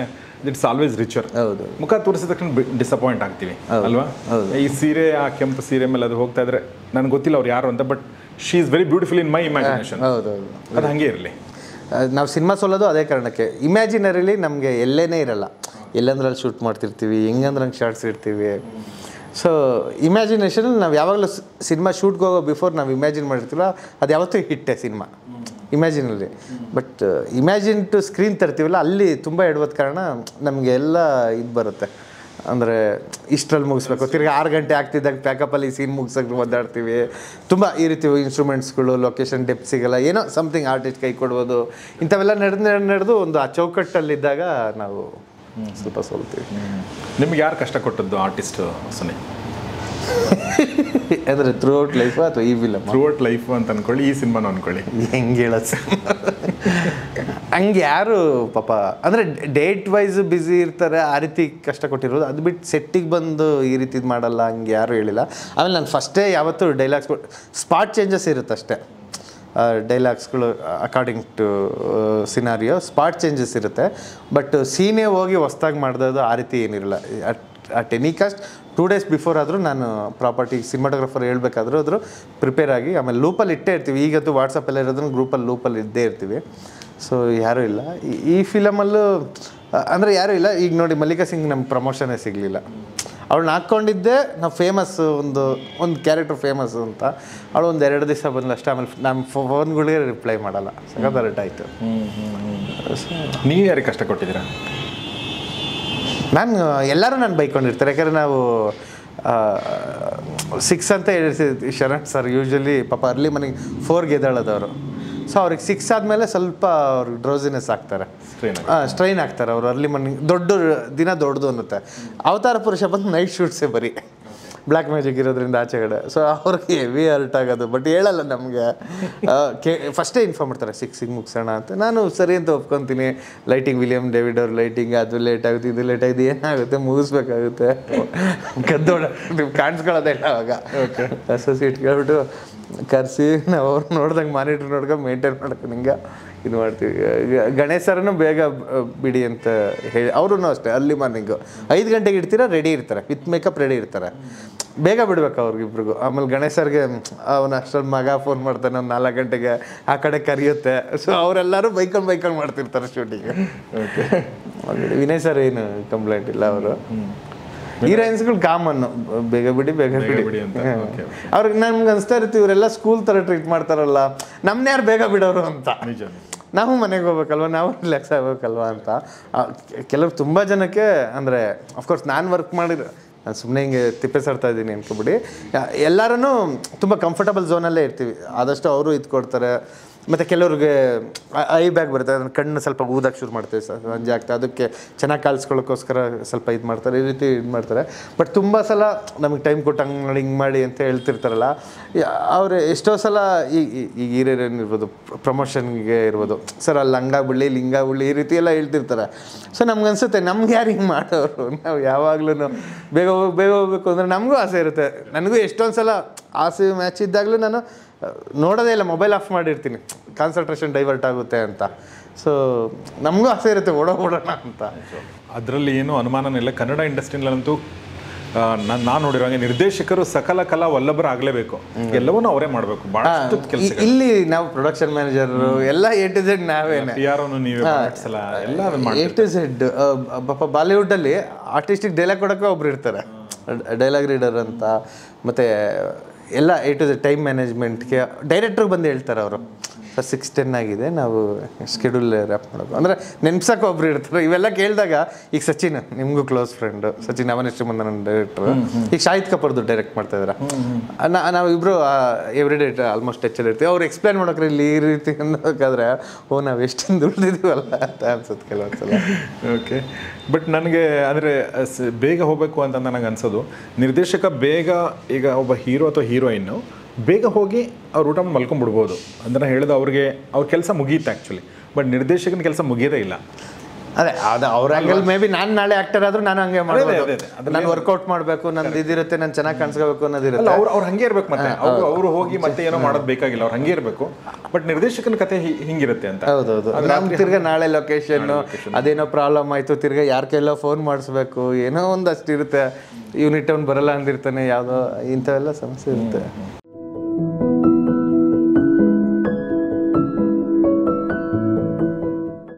ಇಟ್ಸ್ ಆಲ್ವೇಸ್ ರಿಚರ್. ಮುಖ ತೋರಿಸಿದ ತಕ್ಷಣ ಡಿಸಪಾಯಿಂಟ್ ಆಗ್ತೀವಿ ಅಲ್ವಾ? ಈ ಸೀರೆ, ಆ ಕೆಂಪು ಸೀರೆ ಮೇಲೆ ಅದು ಹೋಗ್ತಾ ಇದ್ರೆ ನನಗೆ ಗೊತ್ತಿಲ್ಲ ಅವ್ರು ಯಾರು ಅಂತ, but she is very beautiful in my imagination. ಅದು ಹಾಗೆ ಇರಲಿ. ನಾವು ಸಿನಿಮಾ ಸೋಲೋದು ಅದೇ ಕಾರಣಕ್ಕೆ. ಇಮ್ಯಾಜಿನರಿಲಿ ನಮಗೆ ಎಲ್ಲೇನೇ ಇರಲ್ಲ, ಎಲ್ಲಂದ್ರಲ್ಲಿ ಶೂಟ್ ಮಾಡ್ತಿರ್ತೀವಿ, ಹೆಂಗಂದ್ರೆ ಹಂಗೆ ಶಾರ್ಟ್ಸ್ ಇರ್ತೀವಿ. ಸೊ ಇಮ್ಯಾಜಿನೇಷನ್ ನಾವು ಯಾವಾಗಲೂ ಸಿನಿಮಾ ಶೂಟ್ಗೆ ಹೋಗೋ ಬಿಫೋರ್ ನಾವು ಇಮ್ಯಾಜಿನ್ ಮಾಡಿರ್ತೀವಲ್ಲ, ಅದು ಯಾವತ್ತೂ ಹಿಟ್ಟೆ ಸಿನಿಮಾ ಇಮ್ಯಾಜಿನಲ್ಲಿ. ಬಟ್ ಇಮ್ಯಾಜಿನ್ ಟು ಸ್ಕ್ರೀನ್ ತರ್ತೀವಲ್ಲ, ಅಲ್ಲಿ ತುಂಬ ಎಡವದ ಕಾರಣ ನಮಗೆ ಎಲ್ಲ ಇದು ಬರುತ್ತೆ. ಅಂದರೆ ಇಷ್ಟರಲ್ಲಿ ಮುಗಿಸ್ಬೇಕು, ತಿರ್ಗಿ 6 ಗಂಟೆ ಆಗ್ತಿದ್ದಾಗ ಪ್ಯಾಕಪ್ಪಲ್ಲಿ ಸೀನ್ ಮುಗಿಸೋಕೆ ಒದ್ದಾಡ್ತೀವಿ. ತುಂಬ ಈ ರೀತಿ ಇನ್ಸ್ಟ್ರೂಮೆಂಟ್ಸ್ಗಳು, ಲೊಕೇಶನ್ ಡೆಪ್ತ್ ಸಿಗೋಲ್ಲ, ಏನೋ ಸಮಥಿಂಗ್ ಆರ್ಟಿಸ್ಟ್ ಕೈ ಕೊಡ್ಬೋದು. ಇಂಥವೆಲ್ಲ ನಡೆದು ಒಂದು ಆ ಚೌಕಟ್ಟಲ್ಲಿದ್ದಾಗ ನಾವು ಸ್ವಲ್ಪ ಸೋಲ್ತೀವಿ. ನಿಮ್ಗೆ ಯಾರು ಕಷ್ಟ ಕೊಟ್ಟದ್ದು ಆರ್ಟಿಸ್ಟ್ ಸುನಿ? ಅಂದರೆ ಥ್ರೂ ಔಟ್ ಲೈಫ್ ಅಥವಾ ಈ ಫಿಲಮ್? ಥ್ರೂ ಔಟ್ ಲೈಫ್ ಅಂತ ಅಂದ್ಕೊಳ್ಳಿ, ಈ ಸಿನಿಮಾನು ಅಂದ್ಕೊಳ್ಳಿ. ಹೆಂಗೆ ಹೇಳೋದು ಹಂಗೆ ಯಾರು ಪಾಪ ಅಂದರೆ ಡೇಟ್ ವೈಸ್ ಬ್ಯುಸಿ ಇರ್ತಾರೆ, ಆ ರೀತಿ ಕಷ್ಟ ಕೊಟ್ಟಿರೋದು. ಅದು ಬಿಟ್ಟು ಸೆಟ್ಟಿಗೆ ಬಂದು ಈ ರೀತಿ ಇದು ಮಾಡಲ್ಲ ಹಂಗೆ ಯಾರೂ ಹೇಳಿಲ್ಲ. ಆಮೇಲೆ ನಾನು ಫಸ್ಟೇ ಯಾವತ್ತೂ ಡೈಲಾಗ್ಸ್ ಸ್ಪಾಟ್ ಚೇಂಜಸ್ ಇರುತ್ತೆ ಅಷ್ಟೇ. ಡೈಲಾಗ್ಸ್ಗಳು according to scenario spot changes ಇರುತ್ತೆ. ಬಟ್ ಸೀನೇ ಹೋಗಿ ಹೊಸ್ದಾಗಿ ಮಾಡಿದದು ಆ ರೀತಿ ಏನಿರಲ್ಲ. At any cost 2 days before ಆದರೂ ನಾನು ಪ್ರಾಪರ್ಟಿ ಸಿನಿಮಾಟೋಗ್ರಫರ್ ಹೇಳ್ಬೇಕಾದ್ರೂ ಆದರೂ ಪ್ರಿಪೇರ್ ಆಗಿ ಆಮೇಲೆ ಲೂಪಲ್ಲಿ ಇಟ್ಟೇ ಇರ್ತೀವಿ. ಈಗಂತೂ ವಾಟ್ಸಪ್ಪಲ್ಲಿ ಇರೋದನ್ನು ಗ್ರೂಪಲ್ಲಿ ಲೂಪಲ್ಲಿ ಇದ್ದೇ ಇರ್ತೀವಿ. ಸೊ ಯಾರೂ ಇಲ್ಲ ಈ ಫಿಲಮಲ್ಲೂ, ಅಂದರೆ ಯಾರೂ ಇಲ್ಲ. ಈಗ ನೋಡಿ ಮಲ್ಲಿಕಾ ಸಿಂಗ್ ನಮ್ಗೆ ಪ್ರಮೋಷನ್ನೇ ಸಿಗಲಿಲ್ಲ. ಅವಳನ್ನ ಹಾಕ್ಕೊಂಡಿದ್ದೆ ನಾವು ಫೇಮಸ್, ಒಂದು ಕ್ಯಾರೆಕ್ಟರ್ ಫೇಮಸ್ಸು ಅಂತ. ಅವಳು ಒಂದು 2 ದಿವಸ ಬಂದು ಅಷ್ಟೇ. ಆಮೇಲೆ ನಮ್ಮ ಫೋನ್ಗಳಿಗೆ ರಿಪ್ಲೈ ಮಾಡಲ್ಲ. ಸಖತ್ ಅಲರ್ಟ್ ಆಯಿತು. ನೀವು ಯಾರಿಗೆ ಕಷ್ಟ ಕೊಟ್ಟಿದ್ದೀರಾ? ಎಲ್ಲರೂ ನಾನು ಬೈಕೊಂಡಿರ್ತಾರೆ. ಯಾಕಂದರೆ ನಾವು 6 ಅಂತ ಹೇಳ್ತೀವಿ ಶರಣ್ ಸರ್ ಯೂಶ್ವಲಿ ಪಾಪ ಅರ್ಲಿ ಮನೆಗೆ 4ಗೆ ಎದ್ದೇಳೋದವರು. ಸೊ ಅವ್ರಿಗೆ 6 ಆದಮೇಲೆ ಸ್ವಲ್ಪ ಅವ್ರಿಗೆ ಡ್ರೋಸಿನೆಸ್ ಆಗ್ತಾರೆ, ಸ್ಟ್ರೈನ್ ಆಗ್ತಾರೆ ಅವರು. ಅರ್ಲಿ ಮಾರ್ನಿಂಗ್ ದಿನ ದೊಡ್ಡದು ಅನ್ನುತ್ತೆ. ಅವತಾರ ಪುರುಷ ಬಂದು ನೈಟ್ ಶೂಟ್ಸೇ ಬರೀ ಬ್ಲ್ಯಾಕ್ ಮ್ಯಾಜಿಕ್ ಇರೋದ್ರಿಂದ ಆಚೆಗಡೆ. ಸೊ ಅವ್ರಿಗೆ ಹೆವಿ ಹರ್ಟ್ ಆಗೋದು. ಬಟ್ ಹೇಳಲ್ಲ ನಮಗೆ, ಫಸ್ಟೇ ಇನ್ಫಾರ್ಮ್ ಮಾಡ್ತಾರೆ 6ಗೆ ಮುಗಿಸೋಣ ಅಂತ. ನಾನು ಸರಿ ಅಂತ ಒಪ್ಕೊತೀನಿ. ಲೈಟಿಂಗ್ ವಿಲಿಯಮ್ ಡೇವಿಡ್ ಅವ್ರ ಲೈಟಿಂಗ್ ಅದು ಲೇಟ್ ಆಗುತ್ತೆ, ಇದು ಲೇಟ್ ಆಗಿದೆ, ಏನಾಗುತ್ತೆ ಮುಗಿಸ್ಬೇಕಾಗುತ್ತೆ. ಗದ್ದೋಡ ನೀವು ಕಾಣಿಸ್ಕೊಳ್ಳೋದೇ ಇಲ್ಲ ಅವಾಗ. ಅಸೋಸಿಯೇಟ್ ಕೇಳ್ಬಿಟ್ಟು ಕರೆಸಿ ನಾವು ಅವ್ರು ನೋಡ್ದಂಗೆ ಮಾನಿಟ್ರ್ ನೋಡ್ಕೊಂಡು ಮೇಂಟೈನ್ ಮಾಡ್ಕೊಂಡು ಹಿಂಗೆ ಇದು ಮಾಡ್ತೀವಿ. ಗಣೇಶ್ ಸರ್ನು ಬೇಗ ಬಿಡಿ ಅಂತ ಹೇಳಿ, ಅವ್ರೂ ಅಷ್ಟೇ ಅರ್ಲಿ ಮಾರ್ನಿಂಗು 5 ಗಂಟೆಗೆ ಇಡ್ತೀರಾ, ರೆಡಿ ಇರ್ತಾರೆ, ವಿತ್ ಮೇಕಪ್ ರೆಡಿ ಇರ್ತಾರೆ. ಬೇಗ ಬಿಡ್ಬೇಕು ಅವ್ರಿಗಿಬ್ರಿಗೂ. ಆಮೇಲೆ ಗಣೇಶ್ ಸರ್ಗೆ ಅವನ ಅಷ್ಟೊಂದು ಮಗ ಫೋನ್ ಮಾಡ್ತಾನೆ ಒಂದು 4 ಗಂಟೆಗೆ, ಆ ಕಡೆ ಕರೆಯುತ್ತೆ. ಸೊ ಅವರೆಲ್ಲರೂ ಬೈಕೊಂಡು ಮಾಡ್ತಿರ್ತಾರೆ ಶೂಟಿಂಗ್. ವಿನಯ್ ಸರ್ ಏನು ಕಂಪ್ಲೇಂಟ್ ಇಲ್ಲ. ಅವರು ಹೀರೋಯಿನ್ಸ್ಗಳು ಕಾಮನ್ನು, ಬೇಗ ಬಿಡಿ ಅಂತ. ಅವ್ರಿಗೆ ನಮ್ಗೆ ಅನಿಸ್ತಾ ಇರ್ತೀವಿ ಇವರೆಲ್ಲ ಸ್ಕೂಲ್ ಥರ ಟ್ರೀಟ್ ಮಾಡ್ತಾರಲ್ಲ, ನಮ್ಮನ್ನ ಯಾರು ಬೇಗ ಬಿಡೋರು ಅಂತ. ನಾವು ಮನೆಗೆ ಹೋಗ್ಬೇಕಲ್ವ, ನಾವು ರಿಲ್ಯಾಕ್ಸ್ ಆಗ್ಬೇಕಲ್ವ ಅಂತ. ಕೆಲವ್ರು ತುಂಬ ಜನಕ್ಕೆ ಅಂದರೆ ಅಫ್ಕೋರ್ಸ್ ನಾನು ವರ್ಕ್ ಮಾಡಿರೋ, ನಾನು ಸುಮ್ಮನೆ ಹಿಂಗೆ ತಿಪ್ಪೆ ಸರ್ತಾ ಇದ್ದೀನಿ ಅನ್ಕೊಬಿಡಿ. ಎಲ್ಲರೂ ತುಂಬ ಕಂಫರ್ಟಬಲ್ ಝೋನಲ್ಲೇ ಇರ್ತೀವಿ. ಆದಷ್ಟು ಅವರು ಇದು ಕೊಡ್ತಾರೆ. ಮತ್ತು ಕೆಲವ್ರಿಗೆ ಐ ಬ್ಯಾಗ್ ಬರುತ್ತೆ, ಅದನ್ನು ಕಣ್ಣು ಸ್ವಲ್ಪ ಊದಕ್ಕೆ ಶುರು ಮಾಡ್ತೀವಿ, ಸಂಜೆ ಆಗ್ತದೆ, ಅದಕ್ಕೆ ಚೆನ್ನಾಗಿ ಕಾಲ್ಸ್ಕೊಳ್ಳೋಕ್ಕೋಸ್ಕರ ಸ್ವಲ್ಪ ಇದು ಮಾಡ್ತಾರೆ, ಈ ರೀತಿ ಇದು ಮಾಡ್ತಾರೆ. ಬಟ್ ತುಂಬ ಸಲ ನಮಗೆ ಟೈಮ್ ಕೊಟ್ಟು ಹಂಗೆ ಮಾಡಿ ಹಿಂಗೆ ಮಾಡಿ ಅಂತ ಹೇಳ್ತಿರ್ತಾರಲ್ಲ, ಅವರು ಎಷ್ಟೋ ಸಲ ಈಗ ಹಿರಿಯರೇನು ಇರ್ಬೋದು, ಪ್ರಮೋಷನ್ಗೆ ಇರ್ಬೋದು, ಸರ್ ಅಲ್ಲಿ ಹಂಗಾಗ್ಬಿಡ್ಲಿ ಇಲ್ಲಿ ಹಿಂಗಾಗ್ಬಿಡ್ಲಿ ಈ ರೀತಿ ಎಲ್ಲ ಹೇಳ್ತಿರ್ತಾರೆ. ಸೊ ನಮ್ಗೆ ಅನಿಸುತ್ತೆ ನಮ್ಗೆ ಯಾರು ಹಿಂಗೆ ಮಾಡೋರು, ನಾವು ಯಾವಾಗಲೂ ಬೇಗ ಹೋಗ್ಬೇಕು ಅಂದರೆ ನಮಗೂ ಆಸೆ ಇರುತ್ತೆ. ನನಗೂ ಎಷ್ಟೊಂದು ಸಲ ಆಸೆ ಮ್ಯಾಚ್ ಇದ್ದಾಗಲೂ ನಾನು ನೋಡೋದೇ ಇಲ್ಲ, ಮೊಬೈಲ್ ಆಫ್ ಮಾಡಿರ್ತೀನಿ, ಕಾನ್ಸಂಟ್ರೇಷನ್ ಡೈವರ್ಟ್ ಆಗುತ್ತೆ ಅಂತ. ಸೊ ನಮಗೂ ಆಸೆ ಇರುತ್ತೆ ಓಡೋಣ ಅಂತ. ಅದರಲ್ಲಿ ಏನೂ ಅನುಮಾನನೇ ಇಲ್ಲ. ಕನ್ನಡ ಇಂಡಸ್ಟ್ರಿನಲ್ಲಂತೂ ನಾನು ನೋಡಿರೋ ಹಾಗೆ ನಿರ್ದೇಶಕರು ಸಕಲ ಕಲಾ ವಲ್ಲಭರು ಆಗಲೇಬೇಕು, ಎಲ್ಲವನ್ನೂ ಅವರೇ ಮಾಡಬೇಕು. ಭಾಳಷ್ಟು ಕೆಲಸ ಇಲ್ಲಿ ನಾವು ಪ್ರೊಡಕ್ಷನ್ ಮ್ಯಾನೇಜರು ಎಲ್ಲ A to Z ನಾವೇನೆ, A to Z. ಪಾಪ ಬಾಲಿವುಡ್ಡಲ್ಲಿ ಆರ್ಟಿಸ್ಟಿಗೆ ಡೈಲಾಗ್ ಕೊಡೋಕೆ ಒಬ್ರು ಇರ್ತಾರೆ, ಡೈಲಾಗ್ ರೀಡರ್ ಅಂತ. ಮತ್ತು ಎಲ್ಲ A to Z ಟೈಮ್ ಮ್ಯಾನೇಜ್ಮೆಂಟ್ಗೆ ಡೈರೆಕ್ಟ್ರಿಗೆ ಬಂದು ಹೇಳ್ತಾರೆ ಅವರು, ಸರ್ 6:10 ಆಗಿದೆ, ನಾವು ಶೆಡ್ಯೂಲ್ ರ್ಯಾಪ್ ಮಾಡೋದು ಅಂದರೆ ನೆನ್ಸಕ್ಕೆ ಒಬ್ರು ಇರ್ತಾರೆ. ಇವೆಲ್ಲ ಕೇಳಿದಾಗ ಈಗ ಸಚಿನ್ ನಿಮಗೂ ಕ್ಲೋಸ್ ಫ್ರೆಂಡು, ಸಚಿನ್ ಅವನಷ್ಟು ಮುಂದೆ ನನ್ನ ಡೈರೆಕ್ಟ್ರು. ಈಗ ಶಾಹಿದ್ ಕಪೂರ್ದು ಡೈರೆಕ್ಟ್ ಮಾಡ್ತಾಯಿದ್ದಾರೆ. ನಾವು ಇಬ್ಬರು ಎವ್ರಿ ಡೇ ಆಲ್ಮೋಸ್ಟ್ ಟಚ್ಚಲ್ಲಿ ಇರ್ತೀವಿ. ಅವ್ರು ಎಕ್ಸ್ಪ್ಲೈನ್ ಮಾಡೋಕ್ರೆ ಇಲ್ಲಿ ಈ ರೀತಿ ಅನ್ನೋಕ್ಕಾದ್ರೆ ನಾವು ಎಷ್ಟೊಂದು ದುಡ್ದಿದ್ದೀವಲ್ಲ ಅಂತ ಅನ್ಸುತ್ತೆ ಕೆಲವೊಂದ್ಸಲ. ಓಕೆ. ಬಟ್ ನನಗೆ ಅಂದರೆ ಬೇಗ ಹೋಗಬೇಕು ಅಂತ ನನಗೆ ಅನ್ಸೋದು, ನಿರ್ದೇಶಕ ಬೇಗ ಈಗ ಒಬ್ಬ ಹೀರೋ ಅಥವಾ ಹೀರೋಯಿನ್ನು ಬೇಗ ಹೋಗಿ ಅವ್ರು ಊಟ ಮಾಡಿ ಮಲ್ಕೊಂಡ್ಬಿಡ್ಬೋದು ಅಂದರೆ ಹೇಳಿದ ಅವ್ರಿಗೆ ಅವ್ರ ಕೆಲಸ ಮುಗಿಯುತ್ತೆ ಆ್ಯಕ್ಚುಲಿ. ಬಟ್ ನಿರ್ದೇಶಕನ ಕೆಲಸ ಮುಗಿಯೋದೇ ಇಲ್ಲ. ಅದೇ ಅದು ಅವ್ರ ಆ್ಯಂಗಲ್ ಮೇ ಬಿ ನಾನು ನಾಳೆ ಆ್ಯಕ್ಟರ್ ಆದರೂ ನಾನು ಹಂಗೆ ಮಾಡೋದು, ನಾನು ವರ್ಕೌಟ್ ಮಾಡಬೇಕು, ನಂದು ಇದಿರುತ್ತೆ, ನಾನು ಚೆನ್ನಾಗಿ ಕಾಣಿಸ್ಕೋಬೇಕು ಅನ್ನೋದಿರುತ್ತೆ. ಅವ್ರು ಹಂಗೆ ಇರ್ಬೇಕು. ಮತ್ತೆ ಅವರು ಹೋಗಿ ಮತ್ತೆ ಏನೋ ಮಾಡೋದು ಬೇಕಾಗಿಲ್ಲ, ಅವ್ರು ಹಂಗೆ ಇರಬೇಕು. ಬಟ್ ನಿರ್ದೇಶಕನ ಕತೆ ಹಿಂಗಿರುತ್ತೆ ಅಂತ. ಹೌದೌದು. ನಮ್ಮ ತಿರ್ಗಾ ನಾಳೆ ಲೊಕೇಶನ್ನು ಅದೇನೋ ಪ್ರಾಬ್ಲಮ್ ಆಯಿತು, ತಿರ್ಗಾ ಯಾರ ಕೈಲೋ ಫೋನ್ ಮಾಡಿಸ್ಬೇಕು, ಏನೋ ಒಂದಷ್ಟು ಇರುತ್ತೆ. ಯೂನಿಟ್ ಅವ್ನು ಬರಲ್ಲ ಅಂದಿರ್ತಾನೆ, ಯಾವುದೋ ಇಂಥವೆಲ್ಲ ಸಮಸ್ಯೆ ಇರುತ್ತೆ.